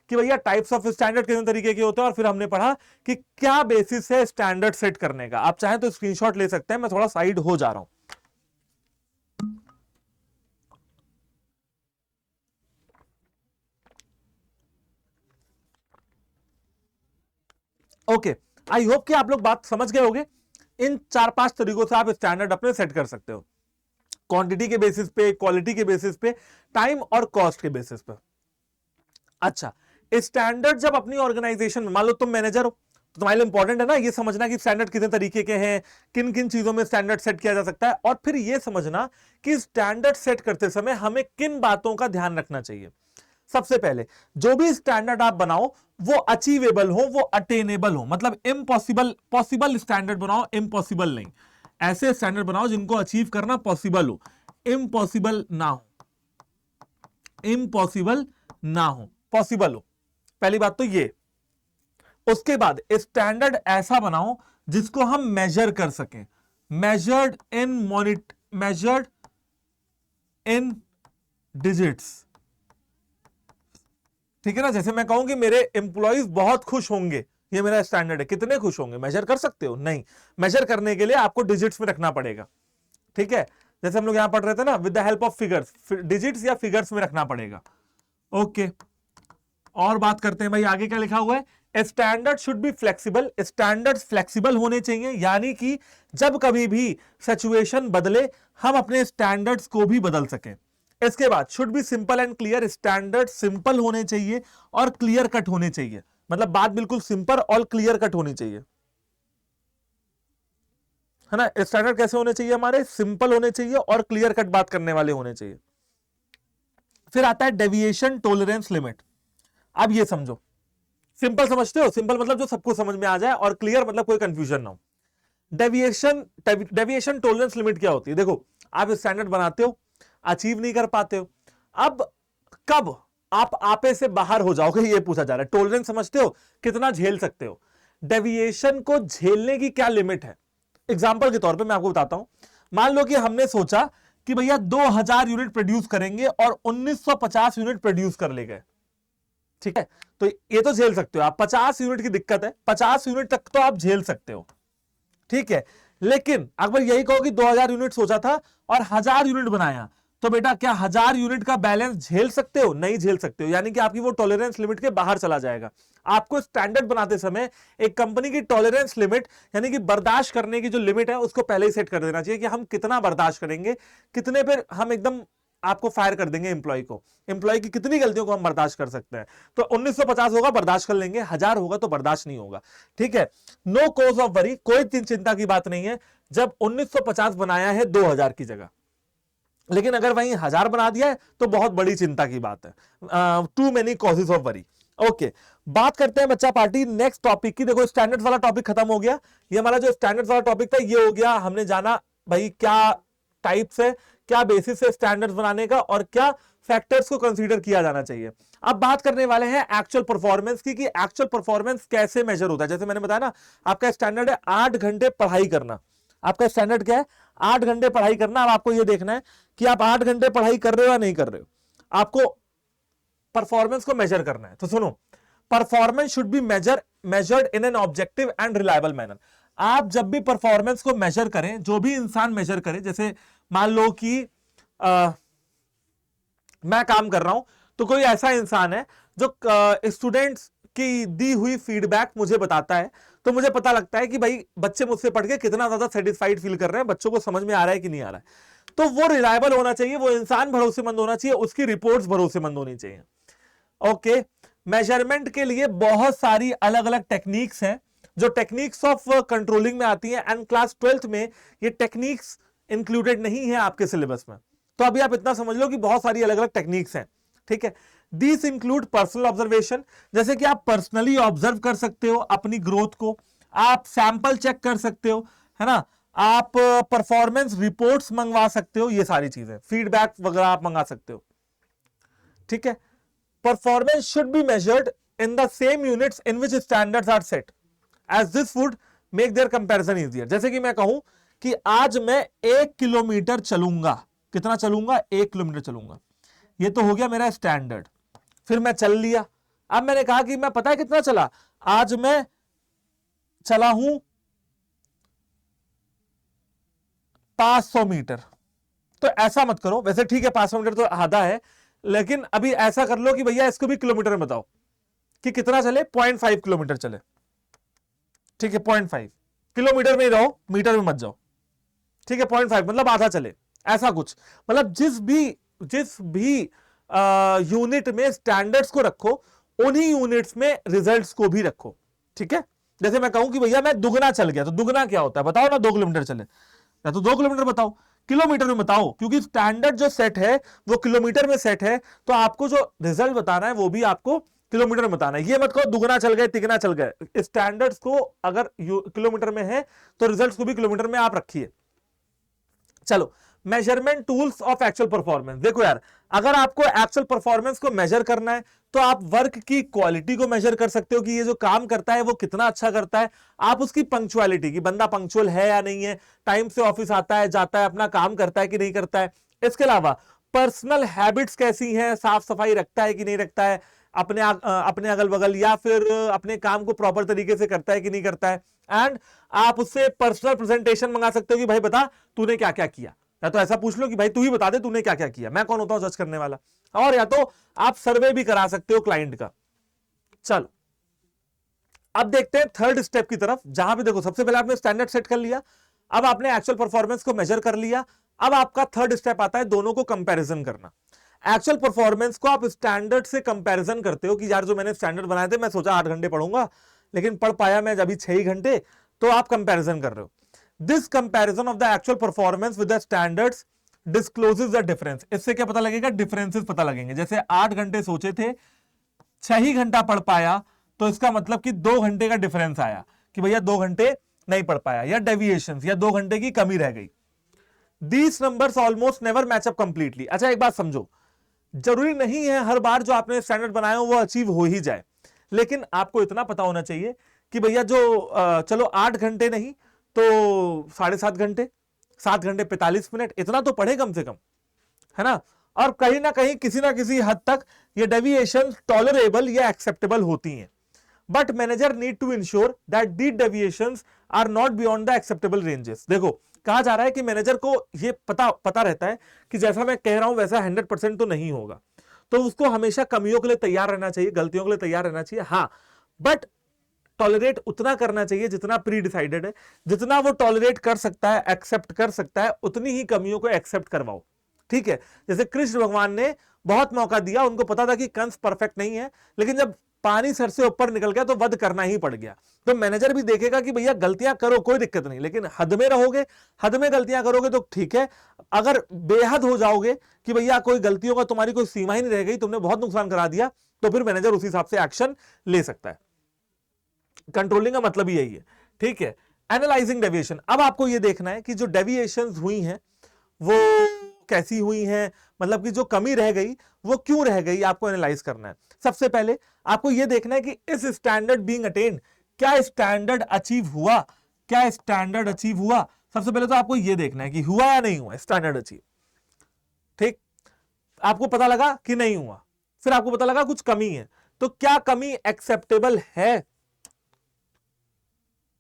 कि भैया टाइप्स ऑफ स्टैंडर्ड कितने तरीके के होते हैं, और फिर हमने पढ़ा कि क्या बेसिस है स्टैंडर्ड सेट करने का। आप चाहें तो स्क्रीनशॉट ले सकते हैं, मैं थोड़ा साइड हो जा रहा हूं। ओके, आई होप कि आप लोग बात समझ गए होंगे। इन 4-5 तरीकों से आप स्टैंडर्ड अपने सेट कर सकते हो, क्वांटिटी के बेसिस पे, क्वालिटी के बेसिस पे, टाइम और कॉस्ट के बेसिस पे। अच्छा, स्टैंडर्ड जब अपनी ऑर्गेनाइजेशन में, मान लो तुम मैनेजर हो, तो तुम्हारे लिए इंपॉर्टेंट है ना ये समझना कि स्टैंडर्ड कितने तरीके के हैं, किन किन चीजों में स्टैंडर्ड सेट किया जा सकता है, और फिर ये समझना कि स्टैंडर्ड सेट करते समय हमें किन बातों का ध्यान रखना चाहिए। सबसे पहले जो भी स्टैंडर्ड आप बनाओ वो अचीवेबल हो, वो अटेनेबल हो, मतलब इम्पॉसिबल, पॉसिबल स्टैंडर्ड बनाओ, इम्पॉसिबल नहीं। ऐसे स्टैंडर्ड बनाओ जिनको अचीव करना पॉसिबल हो, इम्पॉसिबल ना हो, इम्पॉसिबल ना हो, पॉसिबल हो। पहली बात तो ये। उसके बाद स्टैंडर्ड ऐसा बनाओ जिसको हम मेजर कर सकें, मेजर्ड इन डिजिट्स, ठीक है ना। जैसे मैं कहूं कि मेरे एम्प्लॉइज बहुत खुश होंगे, ये मेरा स्टैंडर्ड है, कितने खुश होंगे मेजर कर सकते हो? नहीं, मेजर करने के लिए आपको डिजिट्स में रखना पड़ेगा, ठीक है। जैसे हम लोग यहां पढ़ रहे थे ना, with the help of figures, digits या फिगर्स में रखना पड़ेगा। ओके, और बात करते हैं भाई, आगे क्या लिखा हुआ है? Standard should be flexible, standards flexible होने चाहिए, यानी कि जब कभी भी सिचुएशन बदले हम अपने स्टैंडर्ड्स को भी बदल सकें। इसके बाद should be simple and clear, standard simple होने चाहिए और क्लियर कट होने चाहिए, मतलब बात बिल्कुल सिंपल और क्लियर कट होनी चाहिए, है ना। स्टैंडर्ड कैसे होने चाहिए? हमारे सिंपल होने चाहिए और क्लियर कट बात करने वाले होने चाहिए। फिर आता है डेविएशन टॉलरेंस लिमिट। अब ये समझो, सिंपल समझते हो? सिंपल मतलब जो सबको समझ में आ जाए, और क्लियर मतलब कोई कंफ्यूजन ना हो। डेविएशन टॉलरेंस लिमिट क्या होती है? देखो, आप स्टैंडर्ड बनाते हो, अचीव नहीं कर पाते हो, अब कब आप आपे से बाहर हो जाओगे, ये पूछा जा रहा है। टॉलरेंस समझते हो? कितना झेल सकते हो। डेविएशन को झेलने की क्या लिमिट है? एग्जांपल के तौर पे मैं आपको बताता हूं। मान लो कि हमने सोचा कि भैया 2000 यूनिट प्रोड्यूस करेंगे और 1950 यूनिट प्रोड्यूस कर ले गए, ठीक है। तो ये तो झेल सकते हो आप, 50 यूनिट की दिक्कत है, 50 यूनिट तक तो आप झेल सकते हो, ठीक है। लेकिन अगर यही कहो कि 2000 यूनिट सोचा था और 1000 यूनिट बनाया, तो बेटा क्या 1000 यूनिट का बैलेंस झेल सकते हो? नहीं झेल सकते हो, यानी कि आपकी वो टॉलरेंस लिमिट के बाहर चला जाएगा। आपको स्टैंडर्ड बनाते समय एक कंपनी की टॉलरेंस लिमिट, यानी कि बर्दाश्त करने की जो लिमिट है, उसको पहले ही सेट कर देना चाहिए कि हम कितना बर्दाश्त करेंगे, कितने पर हम एकदम आपको फायर कर देंगे एम्प्लॉय को, एम्प्लॉय की कितनी गलतियों को हम बर्दाश्त कर सकते हैं। तो 1950 होगा बर्दाश्त कर लेंगे, 1000 होगा तो बर्दाश्त नहीं होगा, ठीक है। नो कॉज ऑफ वरी, कोई चिंता की बात नहीं है जब 1950 बनाया है 2000 की जगह, लेकिन अगर वहीं 1000 बना दिया है तो बहुत बड़ी चिंता की बात है। Too many causes of worry. Okay, बात करते हैं बच्चा पार्टी नेक्स्ट टॉपिक की। देखो, स्टैंडर्ड वाला टॉपिक खत्म हो गया, ये हमारा जो स्टैंडर्ड वाला टॉपिक था ये हो गया, हमने जाना भाई क्या टाइप्स है, क्या बेसिस है स्टैंडर्ड्स बनाने का, और क्या फैक्टर्स को कंसीडर किया जाना चाहिए। अब बात करने वाले हैं एक्चुअल परफॉर्मेंस की, कि एक्चुअल परफॉर्मेंस कैसे मेजर होता है। जैसे मैंने बताया ना, आपका स्टैंडर्ड है 8 घंटे पढ़ाई करना, आपका स्टैंडर्ड क्या है? 8 घंटे पढ़ाई करना। अब आपको यह देखना है कि आप 8 घंटे पढ़ाई कर रहे हो या नहीं कर रहे हो, आपको परफॉर्मेंस को मेजर करना है। तो सुनो, performance should be measured in an objective and reliable manner. आप जब भी परफॉर्मेंस को मेजर करें, जो भी इंसान मेजर करे, जैसे मान लो कि मैं काम कर रहा हूं, तो कोई ऐसा इंसान है जो स्टूडेंट्स की दी हुई फीडबैक मुझे बताता है, तो मुझे पता लगता है कि भाई बच्चे मुझसे पढ़ के कितना ज्यादा सेटिस्फाइड फील कर रहे हैं, बच्चों को समझ में आ रहा है कि नहीं आ रहा है। तो वो रिलायबल होना चाहिए, वो इंसान भरोसेमंद होना चाहिए, उसकी रिपोर्ट्स भरोसेमंद होनी चाहिए। ओके, मेजरमेंट के लिए बहुत सारी अलग अलग टेक्निक्स हैं, जो टेक्निक्स ऑफ कंट्रोलिंग में आती हैं, एंड क्लास 12th में ये टेक्निक्स इंक्लूडेड नहीं है आपके सिलेबस में। तो अभी आप इतना समझ लो कि बहुत सारी अलग अलग टेक्निक्स हैं, ठीक है। दिस इंक्लूड पर्सनल ऑब्जर्वेशन, जैसे कि आप पर्सनली ऑब्जर्व कर सकते हो अपनी ग्रोथ को, आप सैंपल चेक कर सकते हो, है ना, आप परफॉर्मेंस रिपोर्ट्स मंगवा सकते हो, ये सारी चीजें, फीडबैक वगैरह आप मंगा सकते हो, ठीक है। Performance should be measured in the same units in which standards are set, as this would make their comparison easier. जैसे कि मैं कहूं कि आज मैं 1 किलोमीटर चलूंगा, कितना चलूंगा? 1 किलोमीटर चलूंगा, ये तो हो गया मेरा स्टैंडर्ड। फिर मैं चल लिया, अब मैंने कहा कि मैं पता है कितना चला, आज मैं चला हूं 500 मीटर। तो ऐसा मत करो, वैसे ठीक है 500 मीटर तो आधा है, लेकिन अभी ऐसा कर लो कि भैया इसको भी किलोमीटर में बताओ कि कितना चले, 0.5 किलोमीटर चले, ठीक है। 0.5 किलोमीटर में ही रहो, मीटर में मत जाओ, ठीक है। 0.5 मतलब आधा चले, ऐसा कुछ। मतलब जिस भी यूनिट में स्टैंडर्ड्स को रखो, उन्हीं यूनिट्स में रिजल्ट्स को भी रखो, ठीक है। जैसे मैं कहूं कि भैया मैं दुगना चल गया, तो दुगना क्या होता है बताओ ना, 2 किलोमीटर चले, या तो 2 किलोमीटर बताओ, किलोमीटर में बताओ, क्योंकि स्टैंडर्ड जो सेट है वो किलोमीटर में सेट है, तो आपको जो रिजल्ट बताना है वो भी आपको किलोमीटर में बताना है। ये मत कहो दुगना चल गए तिगना चल गए, स्टैंडर्ड्स को अगर किलोमीटर में है तो रिजल्ट्स को भी किलोमीटर में आप रखिए। चलो, measurement tools of actual performance. देखो यार, अगर आपको एक्चुअल परफॉर्मेंस को मेजर करना है तो आप वर्क की क्वालिटी को मेजर कर सकते हो कि ये जो काम करता है वो कितना अच्छा करता है। आप उसकी पंक्चुअलिटी, कि बंदा पंक्चुअल है या नहीं है, टाइम से ऑफिस आता है जाता है, अपना काम करता है कि नहीं करता है। इसके अलावा पर्सनल हैबिट्स कैसी हैं, साफ सफाई रखता है कि नहीं रखता है, अपने अगल बगल, या फिर अपने काम को प्रॉपर तरीके से करता है कि नहीं करता है। एंड आप उससे पर्सनल प्रेजेंटेशन मंगा सकते हो कि भाई बता तूने क्या क्या किया, या तो ऐसा पूछ लो कि भाई तू ही बता दे तूने क्या क्या किया, मैं कौन होता हूं जज करने वाला। और या तो आप सर्वे भी करा सकते हो क्लाइंट का। चलो अब देखते हैं थर्ड स्टेप की तरफ, जहां पे देखो सबसे पहले आपने स्टैंडर्ड सेट कर लिया, अब आपने एक्चुअल परफॉर्मेंस को मेजर कर लिया। अब आपका थर्ड स्टेप आता है दोनों को कंपैरिजन करना। एक्चुअल परफॉर्मेंस को आप स्टैंडर्ड से कंपैरिजन करते हो कि यार जो मैंने स्टैंडर्ड बनाए थे मैं सोचा 8 घंटे पढ़ूंगा, लेकिन पढ़ पाया मैं अभी 6 घंटे, तो आप कंपैरिजन कर रहे हो। This comparison of the actual performance with the standards discloses the difference. इससे क्या पता लगेगा, डिफरेंसेस पता लगेंगे। जैसे 8 घंटे सोचे थे, 6 ही घंटा पढ़ पाया, तो इसका मतलब कि 2 घंटे का डिफरेंस आया कि भैया 2 घंटे नहीं पढ़ पाया, या डेविएशंस, या 2 घंटे की कमी रह गई। These numbers almost never match up completely। अच्छा एक बात समझो, जरूरी नहीं है हर बार जो आपने स्टैंडर्ड बनाया हो वो अचीव हो ही जाए, लेकिन आपको इतना पता होना चाहिए कि भैया जो चलो 8 घंटे नहीं तो 7.5 घंटे, 7 घंटे 45 मिनट, इतना तो पढ़े कम से कम, है ना। और कहीं ना कहीं किसी ना किसी हद तक ये डेविएशन टॉलरेबल या एक्सेप्टेबल होती हैं, but manager need to ensure that the deviations are not beyond the acceptable ranges. देखो कहा जा रहा है कि मैनेजर को ये पता रहता है कि जैसा मैं कह रहा हूं वैसा 100% तो नहीं होगा, तो उसको हमेशा कमियों के लिए तैयार रहना चाहिए, गलतियों के लिए तैयार रहना चाहिए, हाँ, बट टॉलरेट उतना करना चाहिए जितना प्री डिसाइडेड है, जितना वो टॉलरेट कर सकता है, एक्सेप्ट कर सकता है, उतनी ही कमियों को एक्सेप्ट करवाओ। ठीक है, जैसे कृष्ण भगवान ने बहुत मौका दिया, उनको पता था कि कंस परफेक्ट नहीं है, लेकिन जब पानी सर से ऊपर निकल गया तो वध करना ही पड़ गया। तो मैनेजर भी देखेगा कि भैया गलतियां करो कोई दिक्कत नहीं, लेकिन हद में रहोगे, हद में गलतियां करोगे तो ठीक है, अगर बेहद हो जाओगे कि भैया कोई गलतियों का तुम्हारी कोई सीमा ही नहीं रह गई, तुमने बहुत नुकसान करा दिया, तो फिर मैनेजर उसी हिसाब से एक्शन ले सकता है। कंट्रोलिंग का मतलब ही यही है। ठीक है, एनालाइजिंग डेविएशन। अब आपको यह देखना है कि जो डेविएशंस हुई हैं वो कैसी हुई हैं, मतलब कि जो कमी रह गई वो क्यों रह गई, आपको एनालाइज करना है। सबसे पहले आपको यह देखना है कि इस स्टैंडर्ड बीइंग अटेन्ड, क्या स्टैंडर्ड अचीव हुआ, क्या स्टैंडर्ड अचीव हुआ। सबसे पहले तो आपको यह देखना है कि हुआ या नहीं हुआ स्टैंडर्ड अचीव। ठीक, आपको पता लगा कि नहीं हुआ, फिर आपको पता लगा कुछ कमी है, तो क्या कमी एक्सेप्टेबल है।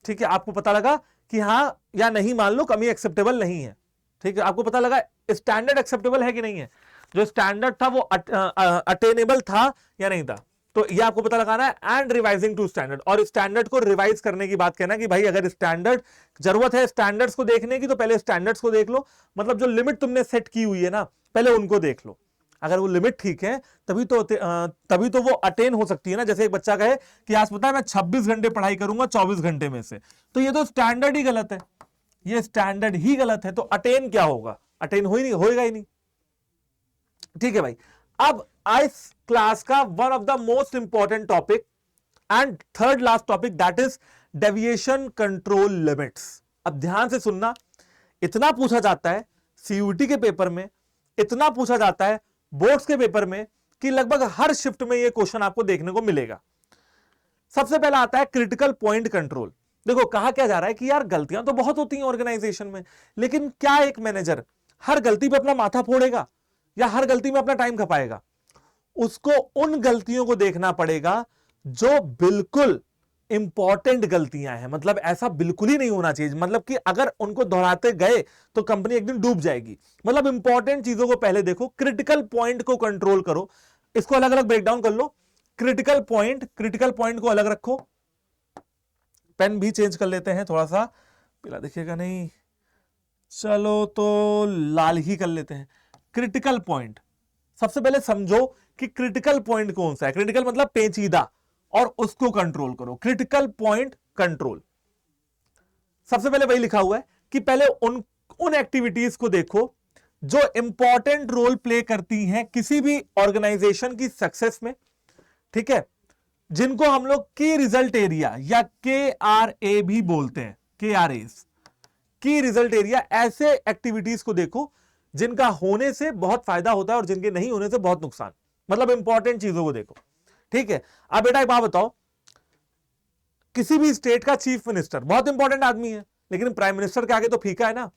ठीक है, आपको पता लगा कि हां या नहीं, मान लो कमी एक्सेप्टेबल नहीं है। ठीक है, आपको पता लगा स्टैंडर्ड एक्सेप्टेबल है कि नहीं है, जो स्टैंडर्ड था वो अटेनेबल था या नहीं था, तो ये आपको पता लगाना है। एंड रिवाइजिंग टू स्टैंडर्ड, और स्टैंडर्ड को रिवाइज करने की बात कहना कि भाई अगर स्टैंडर्ड जरूरत है स्टैंडर्ड्स को देखने की, तो पहले स्टैंडर्ड्स को देख लो, मतलब जो लिमिट तुमने सेट की हुई है ना, पहले उनको देख लो। अगर वो लिमिट ठीक है तभी तो वो अटेन हो सकती है ना। जैसे एक बच्चा कहे कि आज पता है मैं 26 घंटे पढ़ाई करूंगा 24 घंटे में से, तो ये तो स्टैंडर्ड ही गलत है, ये स्टैंडर्ड ही गलत है, तो अटेन क्या होगा, अटेन होएगा ही नहीं। ठीक है भाई, अब इस क्लास का one of the most important topic and third last topic, that is deviation control limits. अब ध्यान से सुनना, इतना पूछा जाता है सीयूईटी के पेपर में, इतना पूछा जाता है बोर्ड्स के पेपर में, कि लगभग हर शिफ्ट में यह क्वेश्चन आपको देखने को मिलेगा। सबसे पहला आता है क्रिटिकल पॉइंट कंट्रोल। देखो कहा क्या जा रहा है कि यार गलतियां तो बहुत होती हैं ऑर्गेनाइजेशन में, लेकिन क्या एक मैनेजर हर गलती पे अपना माथा फोड़ेगा या हर गलती में अपना टाइम खपाएगा। उसको उन गलतियों को देखना पड़ेगा जो बिल्कुल इंपॉर्टेंट गलतियां हैं, मतलब ऐसा बिल्कुल ही नहीं होना चाहिए, मतलब कि अगर उनको दोहराते गए तो कंपनी एक दिन डूब जाएगी। मतलब इंपॉर्टेंट चीजों को पहले देखो, क्रिटिकल पॉइंट को कंट्रोल करो। इसको अलग अलग ब्रेकडाउन कर लो, क्रिटिकल पॉइंट को अलग रखो। पेन भी चेंज कर लेते हैं, थोड़ा सा पीला दिखेगा नहीं, चलो तो लाल ही कर लेते हैं। क्रिटिकल पॉइंट, सबसे पहले समझो कि क्रिटिकल पॉइंट कौन सा है। क्रिटिकल मतलब पेचीदा, और उसको कंट्रोल करो। क्रिटिकल पॉइंट कंट्रोल, सबसे पहले वही लिखा हुआ है कि पहले उन एक्टिविटीज को देखो जो इंपॉर्टेंट रोल प्ले करती हैं किसी भी ऑर्गेनाइजेशन की सक्सेस में। ठीक है, जिनको हम लोग की रिजल्ट एरिया या KRA भी बोलते हैं, KRAs, की रिजल्ट एरिया। ऐसे एक्टिविटीज को देखो जिनका होने से बहुत फायदा होता है और जिनके नहीं होने से बहुत नुकसान, मतलब इंपॉर्टेंट चीजों को देखो। ठीक है, अब बेटा एक बात बताओ, किसी भी स्टेट का चीफ मिनिस्टर बहुत इंपॉर्टेंट आदमी है, लेकिन प्राइम मिनिस्टर के आगे तो फीका है ना।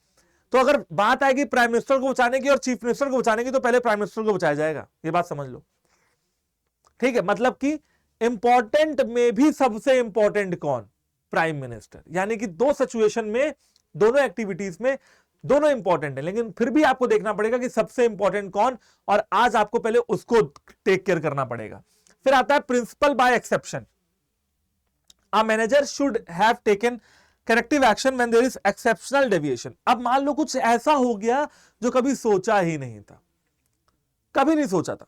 तो अगर बात आएगी प्राइम मिनिस्टर को बचाने की और चीफ मिनिस्टर को बचाने की, तो पहले प्राइम मिनिस्टर को बचाया जाएगा, ये बात समझ लो। ठीक है, मतलब कि इंपॉर्टेंट में भी सबसे इंपॉर्टेंट कौन? Prime minister. यानी कि दो सिचुएशन में, दोनों एक्टिविटीज में दोनों इंपॉर्टेंट है, लेकिन फिर भी आपको देखना पड़ेगा कि सबसे इंपॉर्टेंट कौन, और आज आपको पहले उसको टेक केयर करना पड़ेगा। फिर आता है principle by exception. A manager should have taken corrective action when there is exceptional deviation. अब मान लो कुछ ऐसा हो गया जो कभी सोचा ही नहीं था, कभी नहीं सोचा था,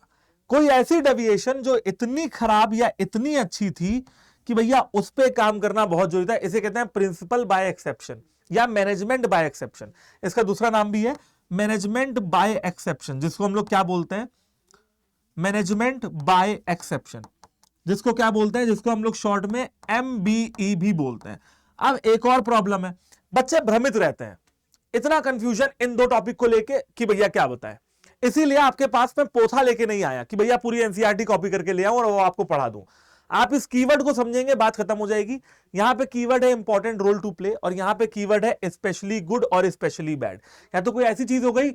कोई ऐसी डेविएशन जो इतनी खराब या इतनी अच्छी थी कि भैया उस पर काम करना बहुत जरूरी था। इसे कहते हैं प्रिंसिपल बाय एक्सेप्शन या मैनेजमेंट बाय एक्सेप्शन। इसका दूसरा नाम भी है मैनेजमेंट बाय एक्सेप्शन, जिसको हम लोग क्या बोलते हैं? मैनेजमेंट बाय एक्सेप्शन, जिसको क्या बोलते हैं? जिसको हम लोग शॉर्ट में MBE भी बोलते हैं। अब एक और प्रॉब्लम है, बच्चे भ्रमित रहते हैं, इतना कंफ्यूजन इन दो टॉपिक को लेके कि भैया क्या बताएं। इसीलिए आपके पास में पोथा लेके नहीं आया कि भैया पूरी एनसीईआरटी कॉपी करके ले आऊं और वो आपको पढ़ा दूं। आप इस कीवर्ड को समझेंगे, बात खत्म हो जाएगी। यहां पे कीवर्ड है इंपॉर्टेंट रोल टू प्ले, और यहां पे कीवर्ड है स्पेशली गुड और स्पेशली बैड। या तो कोई ऐसी चीज हो गई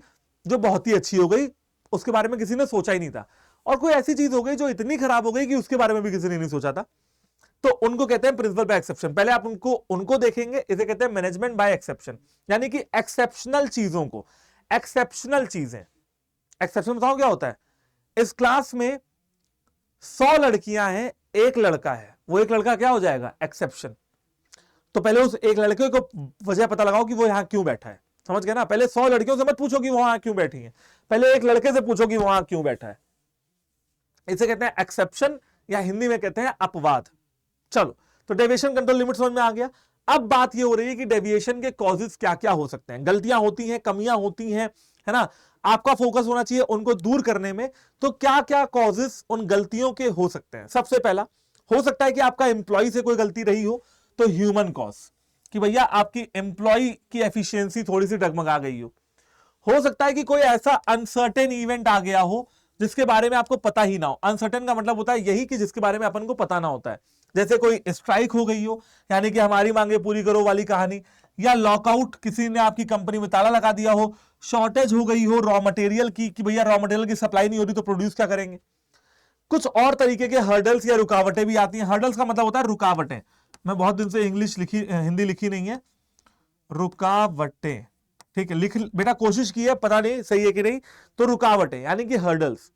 जो बहुत ही अच्छी हो गई, उसके बारे में किसी ने सोचा ही नहीं था, और कोई ऐसी चीज हो गई जो इतनी खराब हो गई कि उसके बारे में भी किसी ने नहीं सोचा था। तो उनको कहते हैं प्रिंसिपल बाय एक्सेप्शन। पहले आप उनको देखेंगे, इसे कहते हैं मैनेजमेंट बाय एक्सेप्शन, यानी कि एक्सेप्शनल चीजों को, एक्सेप्शनल चीजें। एक्सेप्शन बताओ क्या होता है? इस क्लास में 100 लड़कियां हैं, एक लड़का है, वो एक लड़का क्या हो जाएगा? एक्सेप्शन। तो पहले उस एक लड़के को वजह पता लगाओ कि वो यहां क्यों बैठा है, समझ गए ना? पहले 100 लड़कियों से मत पूछो कि वो वहां क्यों बैठी है, पहले एक लड़के से पूछो कि वो वहां क्यों बैठा है। इसे कहते हैं एक्सेप्शन, या हिंदी में कहते हैं अपवाद। चलो, तो डेविएशन कंट्रोल लिमिट समझ में आ गया। अब बात ये हो रही है कि डेविएशन के कॉजेस क्या क्या हो सकते हैं। गलतियां होती हैं, कमियां होती हैं, है ना? आपका फोकस होना चाहिए उनको दूर करने में। तो क्या क्या कॉजेस उन गलतियों के हो सकते हैं? सबसे पहला हो सकता है कि आपका एम्प्लॉय से कोई गलती रही हो, तो ह्यूमन कॉज, कि भैया आपकी एम्प्लॉय की एफिशिएंसी थोड़ी सी डगमगा गई हो सकता है कि कोई ऐसा अनसर्टेन इवेंट आ गया हो जिसके बारे में आपको पता ही ना हो। अनसर्टेन का मतलब होता है यही कि जिसके बारे में अपन को पता ना होता है। जैसे कोई स्ट्राइक हो गई हो, यानी कि हमारी मांगे पूरी करो वाली कहानी, या लॉकआउट, किसी ने आपकी कंपनी में ताला लगा दिया हो, शॉर्टेज हो गई हो रॉ मटेरियल की, कि भैया रॉ मटेरियल की सप्लाई नहीं हो रही तो प्रोड्यूस क्या करेंगे। कुछ और तरीके के हर्डल्स या रुकावटें भी आती हैं। हर्डल्स का मतलब होता है रुकावटें। मैं बहुत दिन से हिंदी लिखी नहीं है, रुकावटें, ठीक है? लिख बेटा, कोशिश की है, पता नहीं सही है कि नहीं। तो रुकावटें यानी कि हर्डल्स।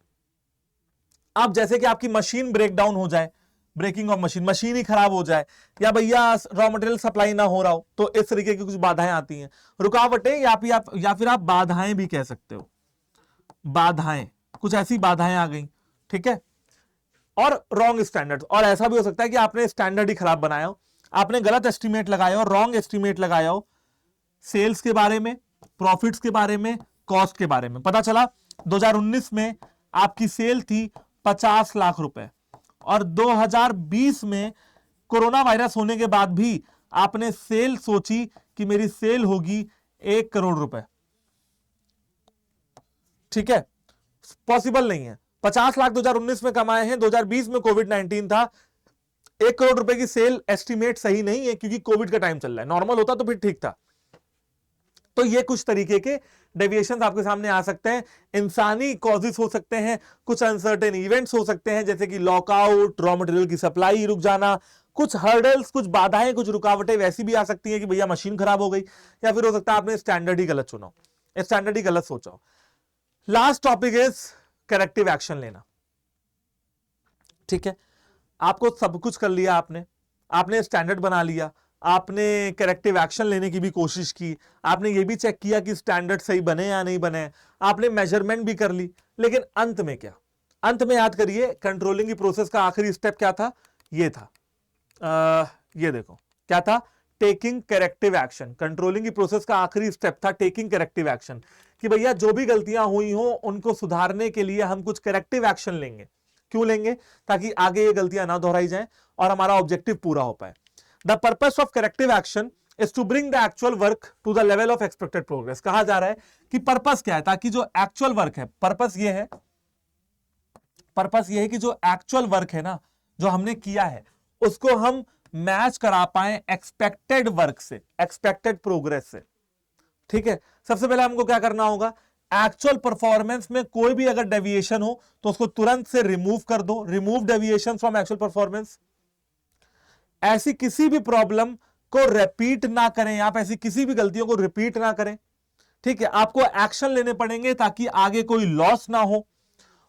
अब जैसे कि आपकी मशीन ब्रेक डाउन हो जाए, ब्रेकिंग ऑफ मशीन ही खराब हो जाए, या भैया रॉ मटेरियल सप्लाई ना हो रहा हो, तो इस तरीके की कुछ बाधाएं आती हैं, रुकावटें, या फिर आप बाधाएं भी कह सकते हो। बाधाएं, कुछ ऐसी बाधाएं आ गई, ठीक है? और रॉन्ग स्टैंडर्ड, और ऐसा भी हो सकता है कि आपने स्टैंडर्ड ही खराब बनाया हो, आपने गलत एस्टिमेट लगाया हो, रॉन्ग एस्टिमेट लगाया हो, सेल्स के बारे में, प्रॉफिट्स के बारे में, कॉस्ट के बारे में। पता चला 2019 में आपकी सेल थी 50 लाख रुपए, और 2020 में कोरोना वायरस होने के बाद भी आपने सेल सोची कि मेरी सेल होगी 1 करोड़ रुपए, ठीक है? पॉसिबल नहीं है। 50 लाख 2019 में कमाए हैं, 2020 में कोविड-19 था, 1 करोड़ रुपए की सेल एस्टिमेट सही नहीं है, क्योंकि कोविड का टाइम चल रहा है। नॉर्मल होता तो फिर ठीक था। तो ये कुछ तरीके के डेविएशंस आपके सामने आ सकते हैं। इंसानी कॉजेस हो सकते हैं, कुछ अनसर्टेन इवेंट्स हो सकते हैं, जैसे कि लॉकआउट, रॉ मटेरियल की सप्लाई रुक जाना, कुछ हर्डल्स, कुछ बाधाएं, कुछ रुकावटें वैसी भी आ सकती हैं कि भैया मशीन खराब हो गई, या फिर हो सकता है आपने स्टैंडर्ड ही गलत चुना, स्टैंडर्ड ही गलत सोचा। Last topic is corrective action लेना, ठीक है? आपको सब कुछ कर लिया, आपने स्टैंडर्ड बना लिया, आपने करेक्टिव एक्शन लेने की भी कोशिश की, आपने ये भी चेक किया कि स्टैंडर्ड सही बने या नहीं बने, आपने मेजरमेंट भी कर ली, लेकिन अंत में क्या? अंत में याद करिए, कंट्रोलिंग की प्रोसेस का आखिरी स्टेप क्या था? ये था, ये देखो क्या था? Taking corrective action. कंट्रोलिंग की प्रोसेस का आखिरी स्टेप था टेकिंग करेक्टिव एक्शन, कि भैया जो भी गलतियां हुई हो उनको सुधारने के लिए हम कुछ करेक्टिव एक्शन लेंगे। क्यों लेंगे? ताकि आगे ये गलतियां ना दोहराई जाएं और हमारा ऑब्जेक्टिव पूरा हो पाए। The purpose of corrective action is to bring the actual work to the level of expected progress। कहा जा रहा है कि पर्पस क्या है? ताकि जो एक्चुअल वर्क है, पर्पस ये है कि जो एक्चुअल वर्क है ना, जो हमने किया है, उसको हम मैच करा पाए एक्सपेक्टेड वर्क से, एक्सपेक्टेड प्रोग्रेस से। ठीक है, सबसे पहले हमको क्या करना होगा, एक्चुअल परफॉर्मेंस में कोई भी अगर डेविएशन हो तो उसको तुरंत से रिमूव कर दो, remove deviation from actual performance. ऐसी किसी भी प्रॉब्लम को रिपीट ना करें, आप ऐसी किसी भी गलतियों को रिपीट ना करें। ठीक है, आपको एक्शन लेने पड़ेंगे ताकि आगे कोई लॉस ना हो,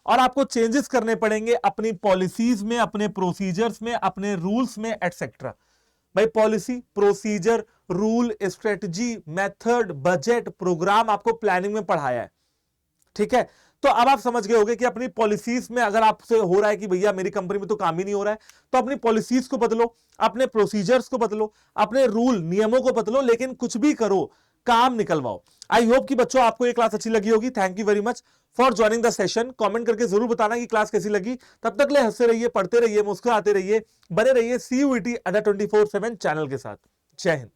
और आपको चेंजेस करने पड़ेंगे अपनी पॉलिसीज में, अपने प्रोसीजर्स में, अपने रूल्स में, एटसेट्रा। भाई policy, procedure, rule, strategy, method, budget, programme आपको प्लानिंग में पढ़ाया है। ठीक है, तो अब आप समझ गए होंगे कि अपनी पॉलिसीज में अगर आपसे हो रहा है कि भैया मेरी कंपनी में तो काम ही नहीं हो रहा है, तो अपनी पॉलिसीज को बदलो, अपने प्रोसीजर्स को बदलो, अपने रूल नियमों को बदलो, लेकिन कुछ भी करो, काम निकलवाओ। आई होप कि बच्चों आपको ये क्लास अच्छी लगी होगी। Thank you very much for joining the session. Comment करके जरूर बताना कि क्लास कैसी लगी। तब तक ले हंसते रहिए, पढ़ते रहिए, मुस्कुराते रहिए, बने रहिए CUET Under 24/7 चैनल के साथ। जय हिंद।